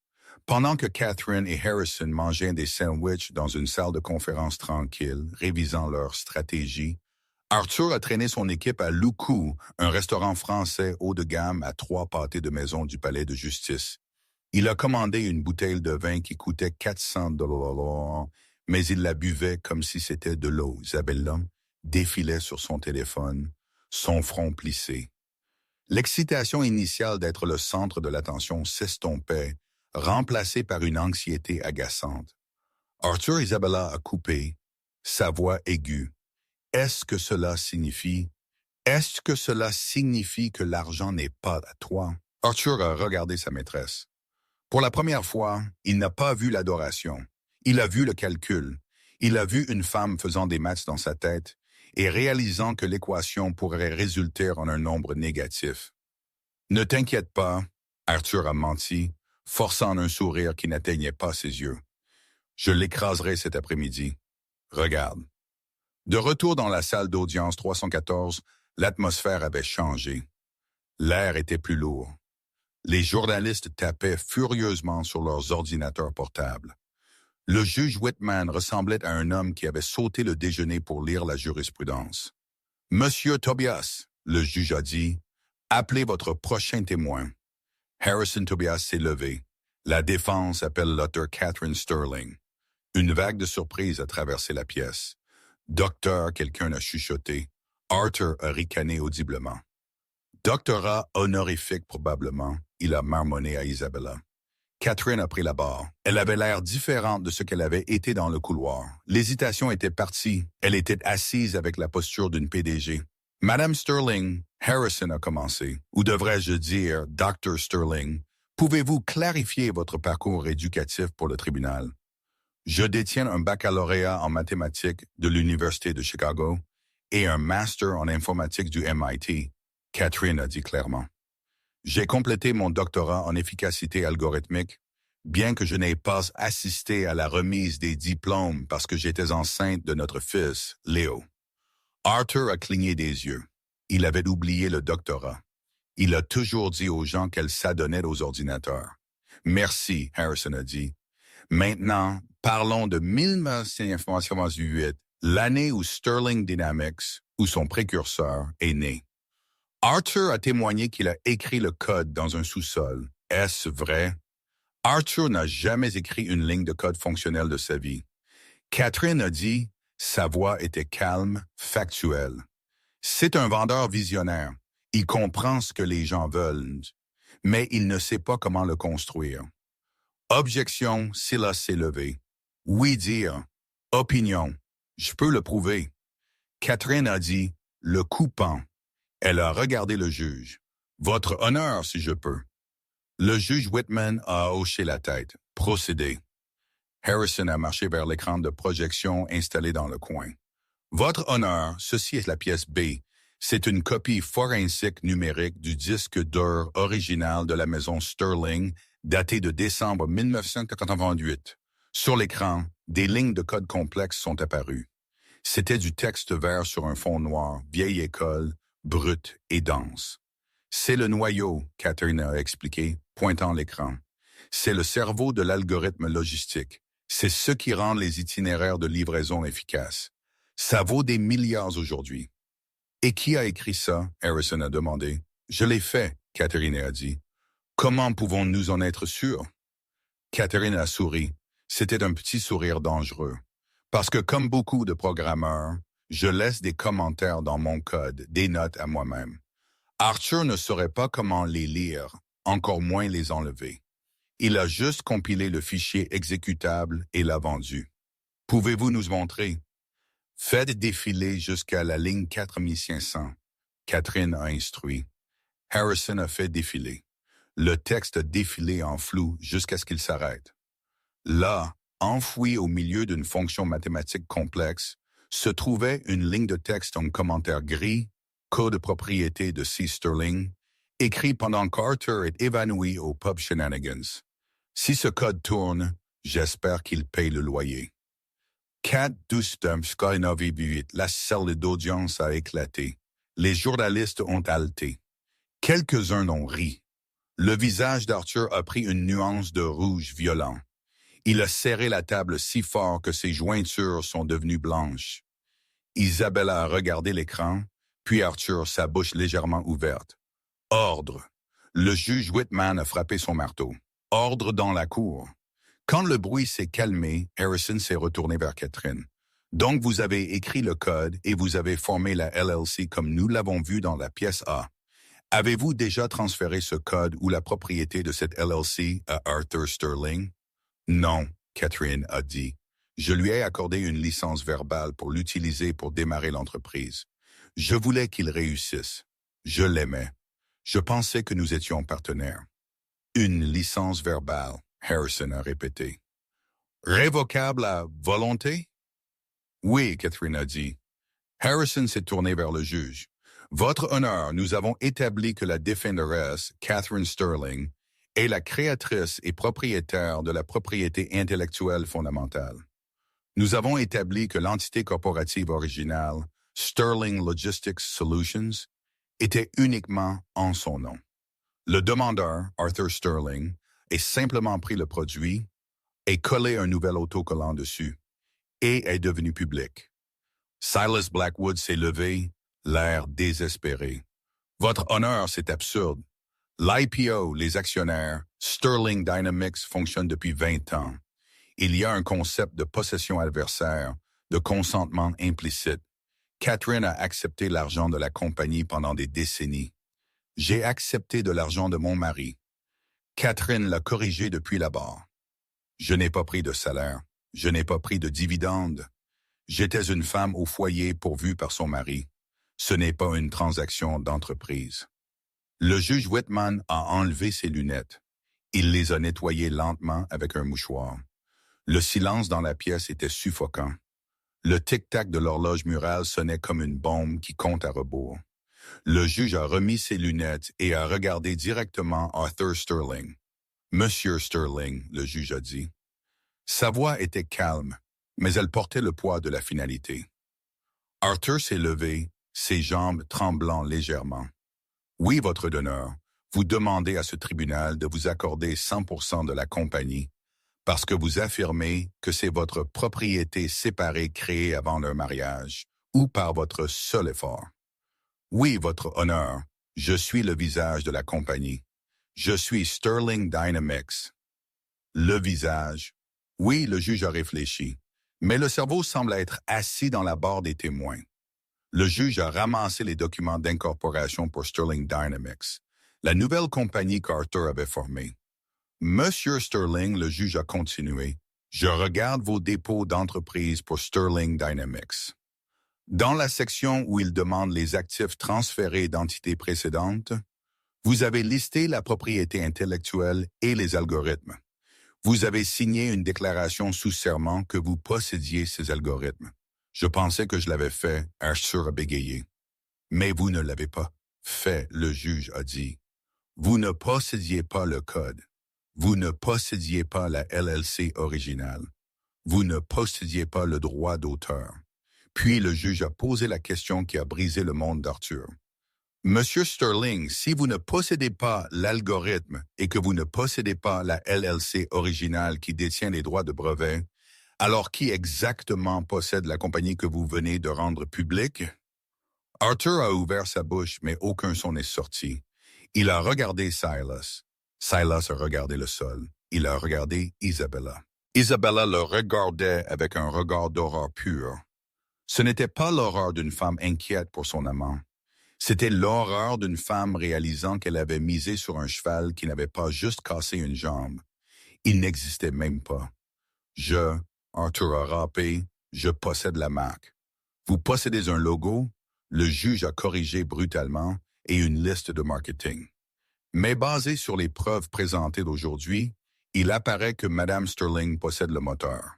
Pendant que Catherine et Harrison mangeaient des sandwichs dans une salle de conférence tranquille, révisant leur stratégie, Arthur a traîné son équipe à Loukou, un restaurant français haut de gamme à 3 pâtés de maison du palais de justice. Il a commandé une bouteille de vin qui coûtait 400 $, mais il la buvait comme si c'était de l'eau. Isabella défilait sur son téléphone, son front plissé. L'excitation initiale d'être le centre de l'attention s'estompait, remplacée par une anxiété agaçante. Arthur Isabella a coupé, sa voix aiguë. Est-ce que cela signifie que l'argent n'est pas à toi? Arthur a regardé sa maîtresse. Pour la première fois, il n'a pas vu l'adoration. Il a vu le calcul. Il a vu une femme faisant des maths dans sa tête et réalisant que l'équation pourrait résulter en un nombre négatif. Ne t'inquiète pas, Arthur a menti, forçant un sourire qui n'atteignait pas ses yeux. Je l'écraserai cet après-midi. Regarde. De retour dans la salle d'audience 314, l'atmosphère avait changé. L'air était plus lourd. Les journalistes tapaient furieusement sur leurs ordinateurs portables. Le juge Whitman ressemblait à un homme qui avait sauté le déjeuner pour lire la jurisprudence. « Monsieur Tobias, » le juge a dit, « appelez votre prochain témoin. » Harrison Tobias s'est levé. La défense appelle l'auteur Catherine Sterling. Une vague de surprise a traversé la pièce. « Docteur », quelqu'un a chuchoté. Arthur a ricané audiblement. « Doctorat honorifique probablement », il a marmonné à Isabella. Catherine a pris la barre. Elle avait l'air différente de ce qu'elle avait été dans le couloir. L'hésitation était partie. Elle était assise avec la posture d'une PDG. « Madame Sterling », Harrison a commencé, ou devrais-je dire Dr. Sterling, pouvez-vous clarifier votre parcours éducatif pour le tribunal? Je détiens un baccalauréat en mathématiques de l'Université de Chicago et un master en informatique du MIT, Catherine a dit clairement. J'ai complété mon doctorat en efficacité algorithmique, bien que je n'ai pas assisté à la remise des diplômes parce que j'étais enceinte de notre fils, Léo. Arthur a cligné des yeux. Il avait oublié le doctorat. Il a toujours dit aux gens qu'elle s'adonnait aux ordinateurs. Merci, Harrison a dit. Maintenant, parlons de 1998, l'année où Sterling Dynamics, ou son précurseur, est né. Arthur a témoigné qu'il a écrit le code dans un sous-sol. Est-ce vrai? Arthur n'a jamais écrit une ligne de code fonctionnel de sa vie. Catherine a dit, sa voix était calme, factuelle. C'est un vendeur visionnaire. Il comprend ce que les gens veulent, mais il ne sait pas comment le construire. Objection, Silas s'est levé. Oui dire. Opinion. Je peux le prouver. Catherine a dit, le coupant. Elle a regardé le juge. Votre honneur, si je peux. Le juge Whitman a hoché la tête. Procédez. Harrison a marché vers l'écran de projection installé dans le coin. Votre honneur, ceci est la pièce B. C'est une copie forensique numérique du disque dur original de la maison Sterling, daté de décembre 1988. Sur l'écran, des lignes de code complexes sont apparues. C'était du texte vert sur un fond noir, vieille école, brute et dense. C'est le noyau, Catherine a expliqué, pointant l'écran. C'est le cerveau de l'algorithme logistique. C'est ce qui rend les itinéraires de livraison efficaces. Ça vaut des milliards aujourd'hui. Et qui a écrit ça? Harrison a demandé. Je l'ai fait, Catherine a dit. Comment pouvons-nous en être sûrs? Catherine a souri. C'était un petit sourire dangereux. Parce que comme beaucoup de programmeurs, je laisse des commentaires dans mon code, des notes à moi-même. Arthur ne saurait pas comment les lire, encore moins les enlever. Il a juste compilé le fichier exécutable et l'a vendu. Pouvez-vous nous montrer? Faites défiler jusqu'à la ligne 4500. Catherine a instruit. Harrison a fait défiler. Le texte a défilé en flou jusqu'à ce qu'il s'arrête. Là, enfoui au milieu d'une fonction mathématique complexe, se trouvait une ligne de texte en commentaire gris, code de propriété de C. Sterling, écrit pendant qu'Arthur est évanoui au pub Shenanigans. Si ce code tourne, j'espère qu'il paye le loyer. 4-12-8, la salle d'audience a éclaté. Les journalistes ont haleté. Quelques-uns ont ri. Le visage d'Arthur a pris une nuance de rouge violent. Il a serré la table si fort que ses jointures sont devenues blanches. Isabella a regardé l'écran, puis Arthur, sa bouche légèrement ouverte. Ordre. Le juge Whitman a frappé son marteau. Ordre dans la cour. Quand le bruit s'est calmé, Harrison s'est retourné vers Catherine. Donc vous avez écrit le code et vous avez formé la LLC comme nous l'avons vu dans la pièce A. Avez-vous déjà transféré ce code ou la propriété de cette LLC à Arthur Sterling? Non, Catherine a dit. Je lui ai accordé une licence verbale pour l'utiliser pour démarrer l'entreprise. Je voulais qu'il réussisse. Je l'aimais. Je pensais que nous étions partenaires. Une licence verbale, Harrison a répété. Révocable à volonté? Oui, Catherine a dit. Harrison s'est tourné vers le juge. Votre honneur, nous avons établi que la défenderesse, Catherine Sterling, est la créatrice et propriétaire de la propriété intellectuelle fondamentale. Nous avons établi que l'entité corporative originale, Sterling Logistics Solutions, était uniquement en son nom. Le demandeur, Arthur Sterling, a simplement pris le produit et collé un nouvel autocollant dessus et est devenu public. Silas Blackwood s'est levé, l'air désespéré. Votre honneur, c'est absurde. L'IPO, les actionnaires, Sterling Dynamics fonctionne depuis 20 ans. Il y a un concept de possession adversaire, de consentement implicite. Catherine a accepté l'argent de la compagnie pendant des décennies. J'ai accepté de l'argent de mon mari. Catherine l'a corrigé depuis la barre. Je n'ai pas pris de salaire. Je n'ai pas pris de dividendes. J'étais une femme au foyer pourvue par son mari. Ce n'est pas une transaction d'entreprise. Le juge Whitman a enlevé ses lunettes. Il les a nettoyées lentement avec un mouchoir. Le silence dans la pièce était suffocant. Le tic-tac de l'horloge murale sonnait comme une bombe qui compte à rebours. Le juge a remis ses lunettes et a regardé directement Arthur Sterling. « Monsieur Sterling », le juge a dit. Sa voix était calme, mais elle portait le poids de la finalité. Arthur s'est levé, ses jambes tremblant légèrement. « Oui, votre honneur, vous demandez à ce tribunal de vous accorder 100% de la compagnie parce que vous affirmez que c'est votre propriété séparée créée avant leur mariage ou par votre seul effort. Oui, votre honneur, je suis le visage de la compagnie. Je suis Sterling Dynamics. » Le visage. Oui, le juge a réfléchi, mais le cerveau semble être assis dans la barre des témoins. Le juge a ramassé les documents d'incorporation pour Sterling Dynamics, la nouvelle compagnie qu'Arthur avait formée. Monsieur Sterling, le juge a continué, je regarde vos dépôts d'entreprise pour Sterling Dynamics. Dans la section où il demande les actifs transférés d'entités précédentes, vous avez listé la propriété intellectuelle et les algorithmes. Vous avez signé une déclaration sous serment que vous possédiez ces algorithmes. Je pensais que je l'avais fait, Arthur a bégayé. Mais vous ne l'avez pas fait, le juge a dit. Vous ne possédiez pas le code. Vous ne possédiez pas la LLC originale. Vous ne possédiez pas le droit d'auteur. Puis le juge a posé la question qui a brisé le monde d'Arthur. Monsieur Sterling, si vous ne possédez pas l'algorithme et que vous ne possédez pas la LLC originale qui détient les droits de brevet, alors qui exactement possède la compagnie que vous venez de rendre publique? Arthur a ouvert sa bouche, mais aucun son n'est sorti. Il a regardé Silas. Silas a regardé le sol. Il a regardé Isabella. Isabella le regardait avec un regard d'horreur pure. Ce n'était pas l'horreur d'une femme inquiète pour son amant. C'était l'horreur d'une femme réalisant qu'elle avait misé sur un cheval qui n'avait pas juste cassé une jambe. Il n'existait même pas. Arthur a râpé, je possède la marque. Vous possédez un logo? Le juge a corrigé brutalement et une liste de marketing. Mais basé sur les preuves présentées d'aujourd'hui, il apparaît que Mme Sterling possède le moteur.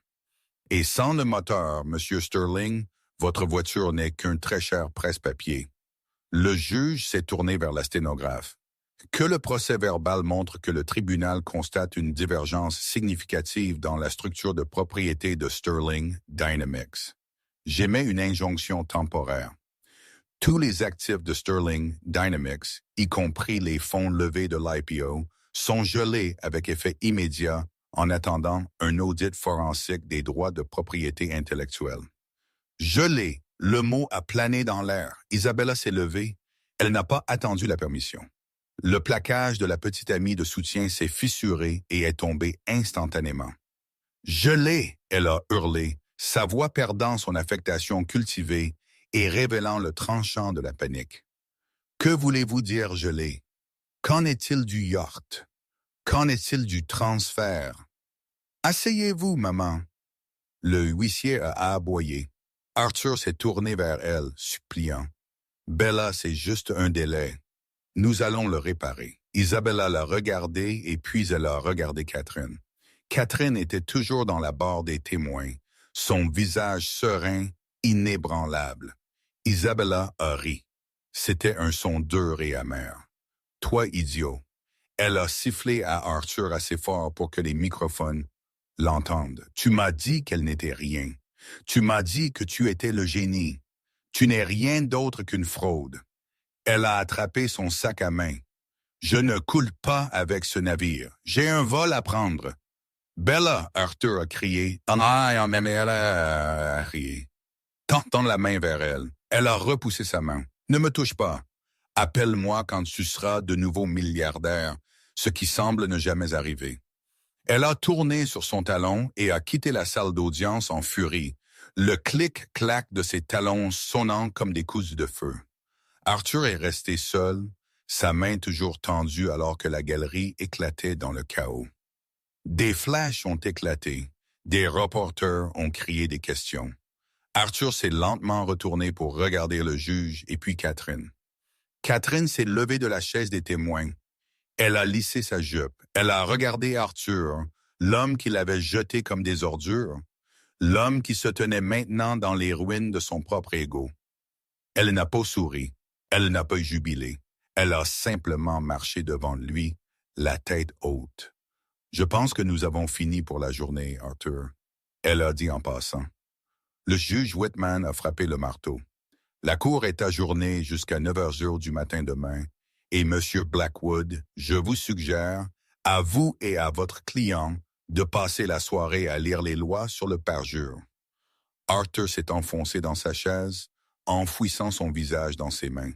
Et sans le moteur, Monsieur Sterling, votre voiture n'est qu'un très cher presse-papier. Le juge s'est tourné vers la sténographe. Que le procès-verbal montre que le tribunal constate une divergence significative dans la structure de propriété de Sterling Dynamics. J'émets une injonction temporaire. Tous les actifs de Sterling Dynamics, y compris les fonds levés de l'IPO, sont gelés avec effet immédiat en attendant un audit forensique des droits de propriété intellectuelle. Gelé, le mot a plané dans l'air. Isabella s'est levée. Elle n'a pas attendu la permission. Le plaquage de la petite amie de soutien s'est fissuré et est tombé instantanément. Gelé, elle a hurlé, sa voix perdant son affectation cultivée et révélant le tranchant de la panique. Que voulez-vous dire gelé? Qu'en est-il du yacht? Qu'en est-il du transfert? Asseyez-vous, maman. Le huissier a aboyé. Arthur s'est tourné vers elle, suppliant. Bella, c'est juste un délai. Nous allons le réparer. Isabella l'a regardé et puis elle a regardé Catherine. Catherine était toujours dans la barre des témoins, son visage serein, inébranlable. Isabella a ri. C'était un son dur et amer. Toi, idiot. Elle a sifflé à Arthur assez fort pour que les microphones l'entendent. Tu m'as dit qu'elle n'était rien. Tu m'as dit que tu étais le génie. Tu n'es rien d'autre qu'une fraude. Elle a attrapé son sac à main. Je ne coule pas avec ce navire. J'ai un vol à prendre. Bella, Arthur a crié. Ah, mais elle a crié. Tendant la main vers elle. Elle a repoussé sa main. Ne me touche pas. Appelle-moi quand tu seras de nouveau milliardaire, ce qui semble ne jamais arriver. Elle a tourné sur son talon et a quitté la salle d'audience en furie, le clic-clac de ses talons sonnant comme des coups de feu. Arthur est resté seul, sa main toujours tendue alors que la galerie éclatait dans le chaos. Des flashs ont éclaté, des reporters ont crié des questions. Arthur s'est lentement retourné pour regarder le juge et puis Catherine. Catherine s'est levée de la chaise des témoins. Elle a lissé sa jupe. Elle a regardé Arthur, l'homme qui l'avait jeté comme des ordures, l'homme qui se tenait maintenant dans les ruines de son propre ego. Elle n'a pas souri. Elle n'a pas jubilé. Elle a simplement marché devant lui, la tête haute. « Je pense que nous avons fini pour la journée, Arthur. » Elle a dit en passant. Le juge Whitman a frappé le marteau. La cour est ajournée jusqu'à 9h du matin demain, et Monsieur Blackwood, je vous suggère, à vous et à votre client, de passer la soirée à lire les lois sur le parjure. Arthur s'est enfoncé dans sa chaise, enfouissant son visage dans ses mains.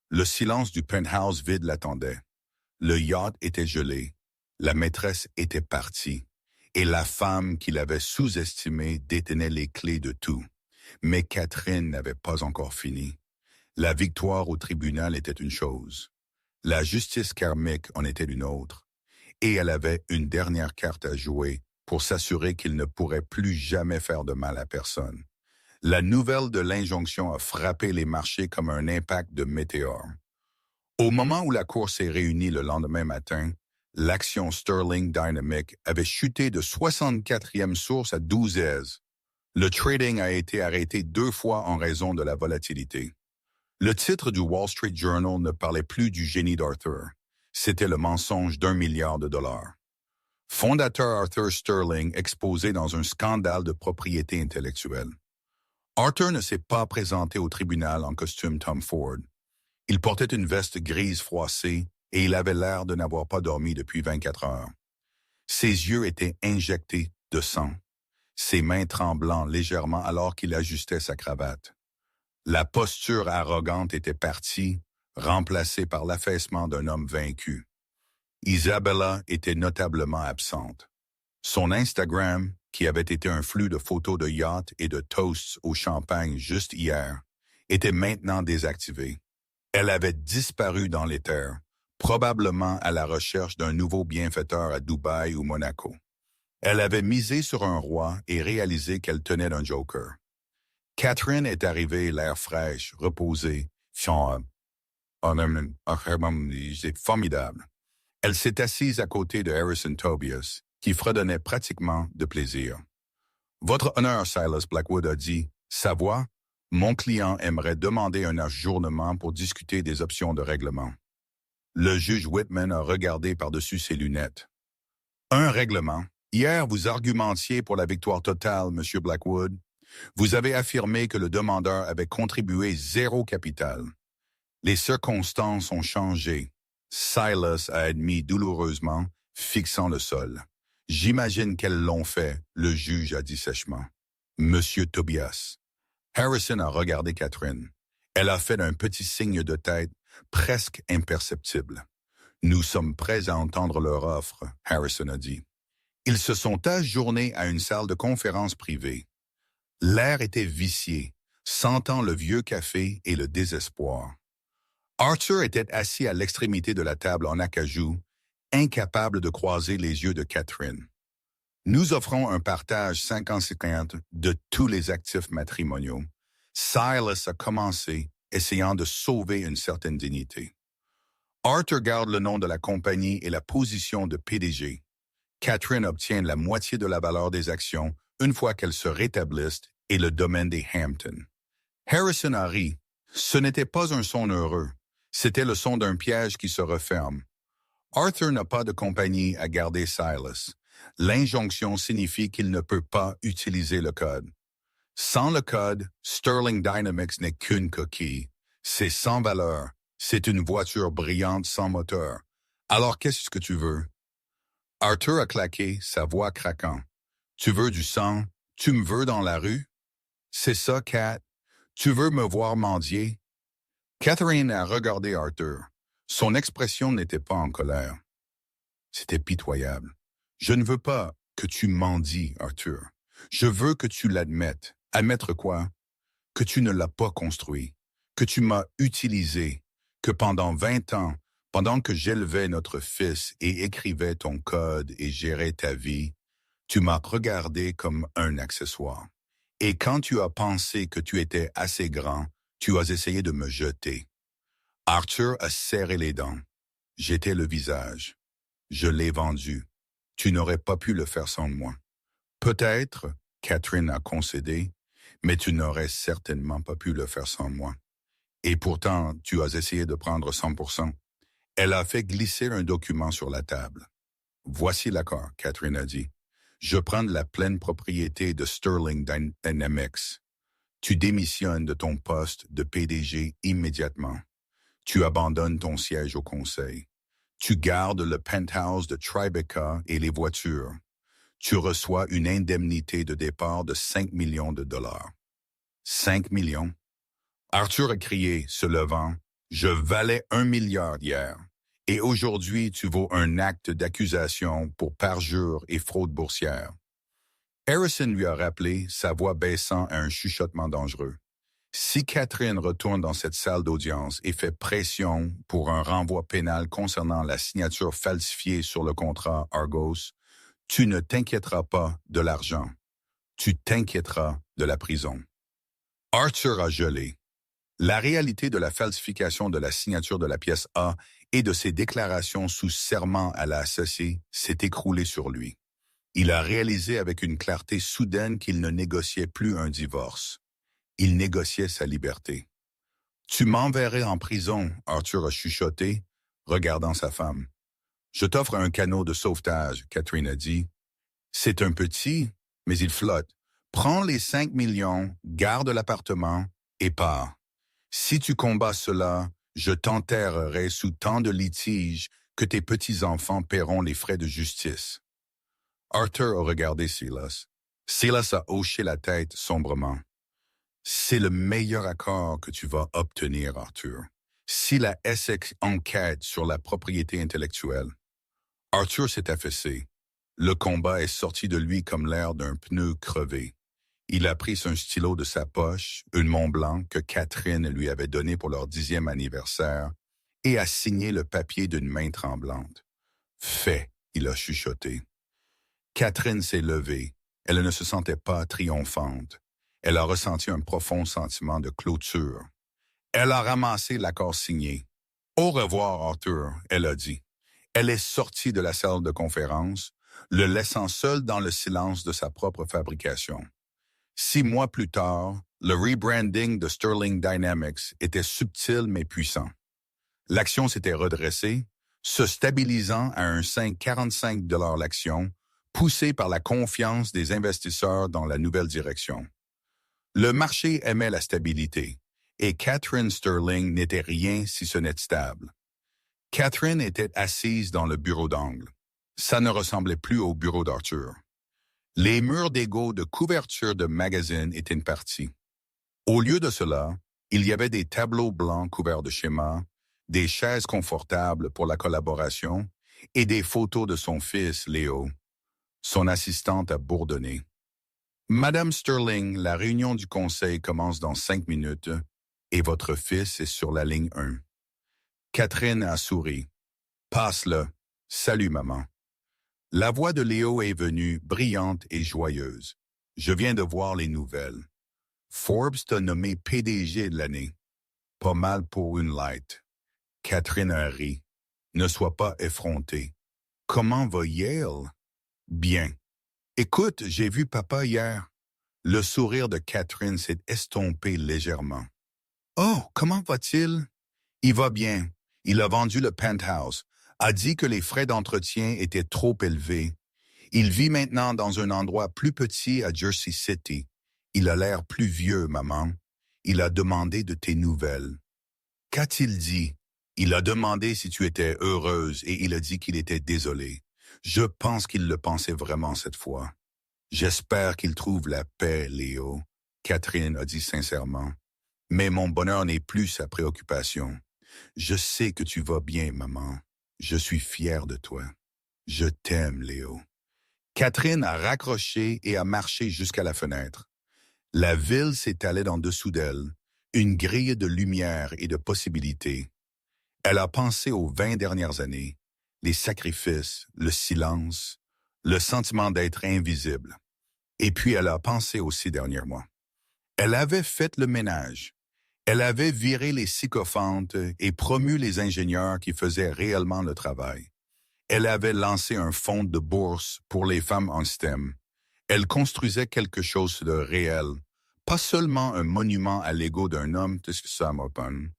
Le silence du penthouse vide l'attendait. Le yacht était gelé. La maîtresse était partie. Et la femme qu'il avait sous-estimée détenait les clés de tout. Mais Catherine n'avait pas encore fini. La victoire au tribunal était une chose. La justice karmique en était une autre. Et elle avait une dernière carte à jouer pour s'assurer qu'il ne pourrait plus jamais faire de mal à personne. La nouvelle de l'injonction a frappé les marchés comme un impact de météore. Au moment où la Cour s'est réunie le lendemain matin, l'action Sterling Dynamics avait chuté de 64e source à 12e. Le trading a été arrêté 2 fois en raison de la volatilité. Le titre du Wall Street Journal ne parlait plus du génie d'Arthur. C'était le mensonge d'1 milliard de dollars. Fondateur Arthur Sterling exposé dans un scandale de propriété intellectuelle. Arthur ne s'est pas présenté au tribunal en costume Tom Ford. Il portait une veste grise froissée et il avait l'air de n'avoir pas dormi depuis 24 heures. Ses yeux étaient injectés de sang, ses mains tremblant légèrement alors qu'il ajustait sa cravate. La posture arrogante était partie, remplacée par l'affaissement d'un homme vaincu. Isabella était notablement absente. Son Instagram, qui avait été un flux de photos de yachts et de toasts au champagne juste hier, était maintenant désactivé. Elle avait disparu dans l'éther, probablement à la recherche d'un nouveau bienfaiteur à Dubaï ou Monaco. Elle avait misé sur un roi et réalisé qu'elle tenait d'un joker. Catherine est arrivée, l'air fraîche, reposée, c'est formidable. Elle s'est assise à côté de Harrison Tobias, qui fredonnait pratiquement de plaisir. Votre honneur, Silas Blackwood a dit, sa voix, mon client aimerait demander un ajournement pour discuter des options de règlement. Le juge Whitman a regardé par-dessus ses lunettes. Un règlement. Hier, vous argumentiez pour la victoire totale, Monsieur Blackwood. Vous avez affirmé que le demandeur avait contribué 0 capital. Les circonstances ont changé. Silas a admis douloureusement, fixant le sol. J'imagine qu'elles l'ont fait, le juge a dit sèchement. Monsieur Tobias. Harrison a regardé Catherine. Elle a fait un petit signe de tête, presque imperceptible. Nous sommes prêts à entendre leur offre, Harrison a dit. Ils se sont ajournés à une salle de conférence privée. L'air était vicié, sentant le vieux café et le désespoir. Arthur était assis à l'extrémité de la table en acajou, incapable de croiser les yeux de Catherine. Nous offrons un partage 50-50 de tous les actifs matrimoniaux. Silas a commencé, essayant de sauver une certaine dignité. Arthur garde le nom de la compagnie et la position de PDG. Catherine obtient la moitié de la valeur des actions une fois qu'elles se rétablissent et le domaine des Hampton. Harrison a ri. Ce n'était pas un son heureux. C'était le son d'un piège qui se referme. Arthur n'a pas de compagnie à garder Silas. L'injonction signifie qu'il ne peut pas utiliser le code. Sans le code, Sterling Dynamics n'est qu'une coquille. C'est sans valeur. C'est une voiture brillante sans moteur. Alors qu'est-ce que tu veux? Arthur a claqué, sa voix craquant. Tu veux du sang? Tu me veux dans la rue? C'est ça, Kat. Tu veux me voir mendier? Catherine a regardé Arthur. Son expression n'était pas en colère. C'était pitoyable. Je ne veux pas que tu mendies, Arthur. Je veux que tu l'admettes. Admettre quoi? Que tu ne l'as pas construit. Que tu m'as utilisé. Que pendant 20 ans, pendant que j'élevais notre fils et écrivais ton code et gérais ta vie, tu m'as regardé comme un accessoire. Et quand tu as pensé que tu étais assez grand, tu as essayé de me jeter. Arthur a serré les dents. J'étais le visage. Je l'ai vendu. Tu n'aurais pas pu le faire sans moi. Peut-être, Catherine a concédé, mais tu n'aurais certainement pas pu le faire sans moi. Et pourtant, tu as essayé de prendre 100%. Elle a fait glisser un document sur la table. Voici l'accord, Catherine a dit. Je prends la pleine propriété de Sterling Dynamics. Tu démissionnes de ton poste de PDG immédiatement. Tu abandonnes ton siège au conseil. Tu gardes le penthouse de Tribeca et les voitures. Tu reçois une indemnité de départ de 5 millions de dollars. 5 millions? Arthur a crié, se levant. Je valais 1 milliard hier. Et aujourd'hui, tu vaux un acte d'accusation pour parjure et fraude boursière. Harrison lui a rappelé, sa voix baissant à un chuchotement dangereux. Si Catherine retourne dans cette salle d'audience et fait pression pour un renvoi pénal concernant la signature falsifiée sur le contrat Argos, tu ne t'inquiéteras pas de l'argent. Tu t'inquiéteras de la prison. Arthur a gelé. La réalité de la falsification de la signature de la pièce A et de ses déclarations sous serment à la associée s'est écroulée sur lui. Il a réalisé avec une clarté soudaine qu'il ne négociait plus un divorce. Il négociait sa liberté. « Tu m'enverrais en prison », Arthur a chuchoté, regardant sa femme. « Je t'offre un canot de sauvetage », Catherine a dit. « C'est un petit, mais il flotte. Prends les 5 millions, garde l'appartement et pars. Si tu combats cela, je t'enterrerai sous tant de litiges que tes petits-enfants paieront les frais de justice. » Arthur a regardé Silas. Silas a hoché la tête sombrement. « C'est le meilleur accord que tu vas obtenir, Arthur. Si la Essex enquête sur la propriété intellectuelle. » Arthur s'est affaissé. Le combat est sorti de lui comme l'air d'un pneu crevé. Il a pris son stylo de sa poche, une Mont-Blanc que Catherine lui avait donné pour leur 10e anniversaire, et a signé le papier d'une main tremblante. « Fait », il a chuchoté. Catherine s'est levée. Elle ne se sentait pas triomphante. Elle a ressenti un profond sentiment de clôture. Elle a ramassé l'accord signé. « Au revoir, Arthur », elle a dit. Elle est sortie de la salle de conférence, le laissant seul dans le silence de sa propre fabrication. 6 mois plus tard, le rebranding de Sterling Dynamics était subtil mais puissant. L'action s'était redressée, se stabilisant à un 5,45 $ l'action, poussé par la confiance des investisseurs dans la nouvelle direction. Le marché aimait la stabilité, et Catherine Sterling n'était rien si ce n'est stable. Catherine était assise dans le bureau d'angle. Ça ne ressemblait plus au bureau d'Arthur. Les murs d'égo de couverture de magazines étaient partis. Au lieu de cela, il y avait des tableaux blancs couverts de schémas, des chaises confortables pour la collaboration et des photos de son fils, Léo. Son assistante a bourdonné. « Madame Sterling, la réunion du conseil commence dans 5 minutes et votre fils est sur la ligne 1. » Catherine a souri. « Passe-le. Salut, maman. » La voix de Léo est venue, brillante et joyeuse. « Je viens de voir les nouvelles. Forbes t'a nommé PDG de l'année. Pas mal pour une light. » Catherine a ri. « Ne sois pas effrontée. Comment va Yale? » « Bien. Écoute, j'ai vu papa hier. » Le sourire de Catherine s'est estompé légèrement. « Oh, comment va-t-il? » « Il va bien. Il a vendu le penthouse, a dit que les frais d'entretien étaient trop élevés. Il vit maintenant dans un endroit plus petit à Jersey City. Il a l'air plus vieux, maman. Il a demandé de tes nouvelles. »« Qu'a-t-il dit? » »« Il a demandé si tu étais heureuse et il a dit qu'il était désolé. Je pense qu'il le pensait vraiment cette fois. »« J'espère qu'il trouve la paix, Léo, » Catherine a dit sincèrement. « Mais mon bonheur n'est plus sa préoccupation. Je sais que tu vas bien, maman. Je suis fier de toi. Je t'aime, Léo. » Catherine a raccroché et a marché jusqu'à la fenêtre. La ville s'étalait en dessous d'elle, une grille de lumière et de possibilités. Elle a pensé aux 20 dernières années, les sacrifices, le silence, le sentiment d'être invisible. Et puis elle a pensé aux 6 derniers mois. Elle avait fait le ménage. Elle avait viré les sycophantes et promu les ingénieurs qui faisaient réellement le travail. Elle avait lancé un fonds de bourse pour les femmes en STEM. Elle construisait quelque chose de réel, pas seulement un monument à l'ego d'un homme, Sam Open.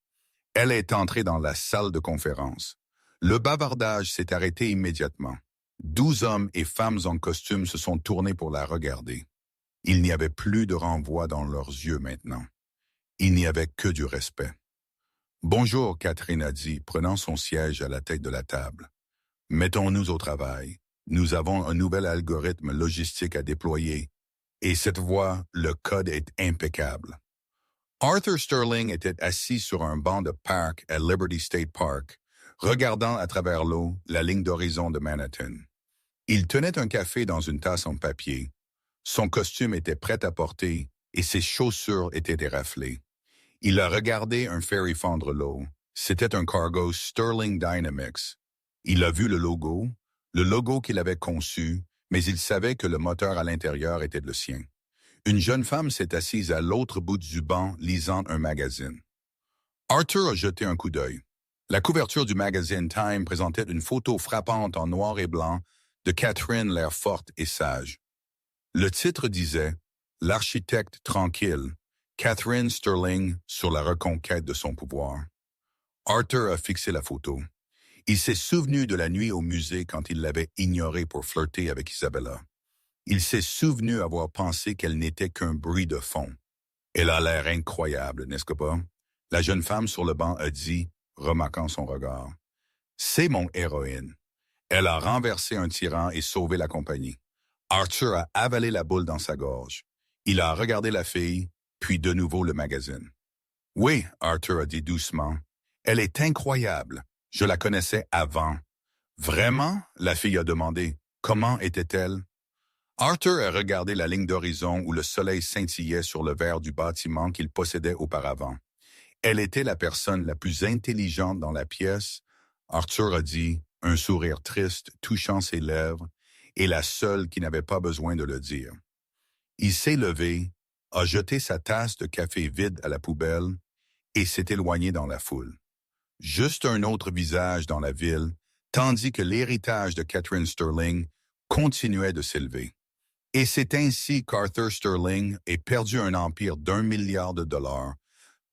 Elle est entrée dans la salle de conférence. Le bavardage s'est arrêté immédiatement. 12 hommes et femmes en costume se sont tournés pour la regarder. Il n'y avait plus de renvoi dans leurs yeux maintenant. Il n'y avait que du respect. « Bonjour », Catherine a dit, prenant son siège à la tête de la table. « Mettons-nous au travail. Nous avons un nouvel algorithme logistique à déployer. Et cette fois, le code est impeccable. » Arthur Sterling était assis sur un banc de parc à Liberty State Park, regardant à travers l'eau la ligne d'horizon de Manhattan. Il tenait un café dans une tasse en papier. Son costume était prêt à porter et ses chaussures étaient éraflées. Il a regardé un ferry fendre l'eau. C'était un cargo Sterling Dynamics. Il a vu le logo qu'il avait conçu, mais il savait que le moteur à l'intérieur était le sien. Une jeune femme s'est assise à l'autre bout du banc, lisant un magazine. Arthur a jeté un coup d'œil. La couverture du magazine Time présentait une photo frappante en noir et blanc de Catherine l'air forte et sage. Le titre disait « L'architecte tranquille, Catherine Sterling sur la reconquête de son pouvoir ». Arthur a fixé la photo. Il s'est souvenu de la nuit au musée quand il l'avait ignorée pour flirter avec Isabella. Il s'est souvenu avoir pensé qu'elle n'était qu'un bruit de fond. Elle a l'air incroyable, n'est-ce pas? La jeune femme sur le banc a dit, remarquant son regard. C'est mon héroïne. Elle a renversé un tyran et sauvé la compagnie. Arthur a avalé la boule dans sa gorge. Il a regardé la fille, puis de nouveau le magazine. Oui, Arthur a dit doucement. Elle est incroyable. Je la connaissais avant. Vraiment? La fille a demandé. Comment était-elle? Arthur a regardé la ligne d'horizon où le soleil scintillait sur le verre du bâtiment qu'il possédait auparavant. Elle était la personne la plus intelligente dans la pièce, Arthur a dit, un sourire triste touchant ses lèvres, et la seule qui n'avait pas besoin de le dire. Il s'est levé, a jeté sa tasse de café vide à la poubelle et s'est éloigné dans la foule. Juste un autre visage dans la ville, tandis que l'héritage de Catherine Sterling continuait de s'élever. Et c'est ainsi qu'Arthur Sterling a perdu un empire d'1 milliard de dollars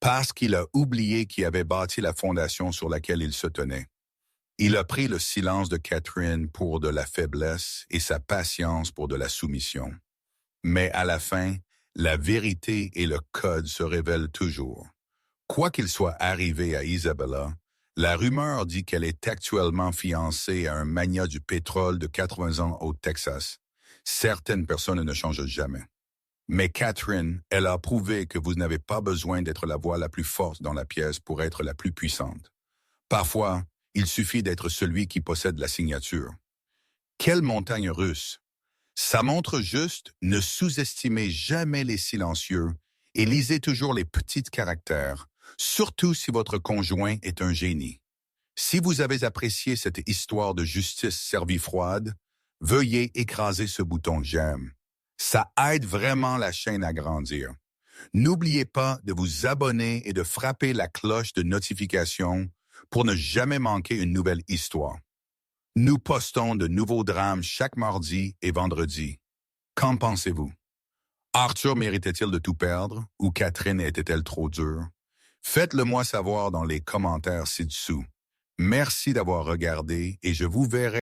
parce qu'il a oublié qui avait bâti la fondation sur laquelle il se tenait. Il a pris le silence de Catherine pour de la faiblesse et sa patience pour de la soumission. Mais à la fin, la vérité et le code se révèlent toujours. Quoi qu'il soit arrivé à Isabella, la rumeur dit qu'elle est actuellement fiancée à un magnat du pétrole de 80 ans au Texas. Certaines personnes ne changent jamais. Mais Catherine, elle a prouvé que vous n'avez pas besoin d'être la voix la plus forte dans la pièce pour être la plus puissante. Parfois, il suffit d'être celui qui possède la signature. Quelle montagne russe! Ça montre juste, ne sous-estimez jamais les silencieux et lisez toujours les petits caractères, surtout si votre conjoint est un génie. Si vous avez apprécié cette histoire de justice servie froide, veuillez écraser ce bouton j'aime. Ça aide vraiment la chaîne à grandir. N'oubliez pas de vous abonner et de frapper la cloche de notification pour ne jamais manquer une nouvelle histoire. Nous postons de nouveaux drames chaque mardi et vendredi. Qu'en pensez-vous? Arthur méritait-il de tout perdre ou Catherine était-elle trop dure? Faites-le moi savoir dans les commentaires ci-dessous. Merci d'avoir regardé et je vous verrai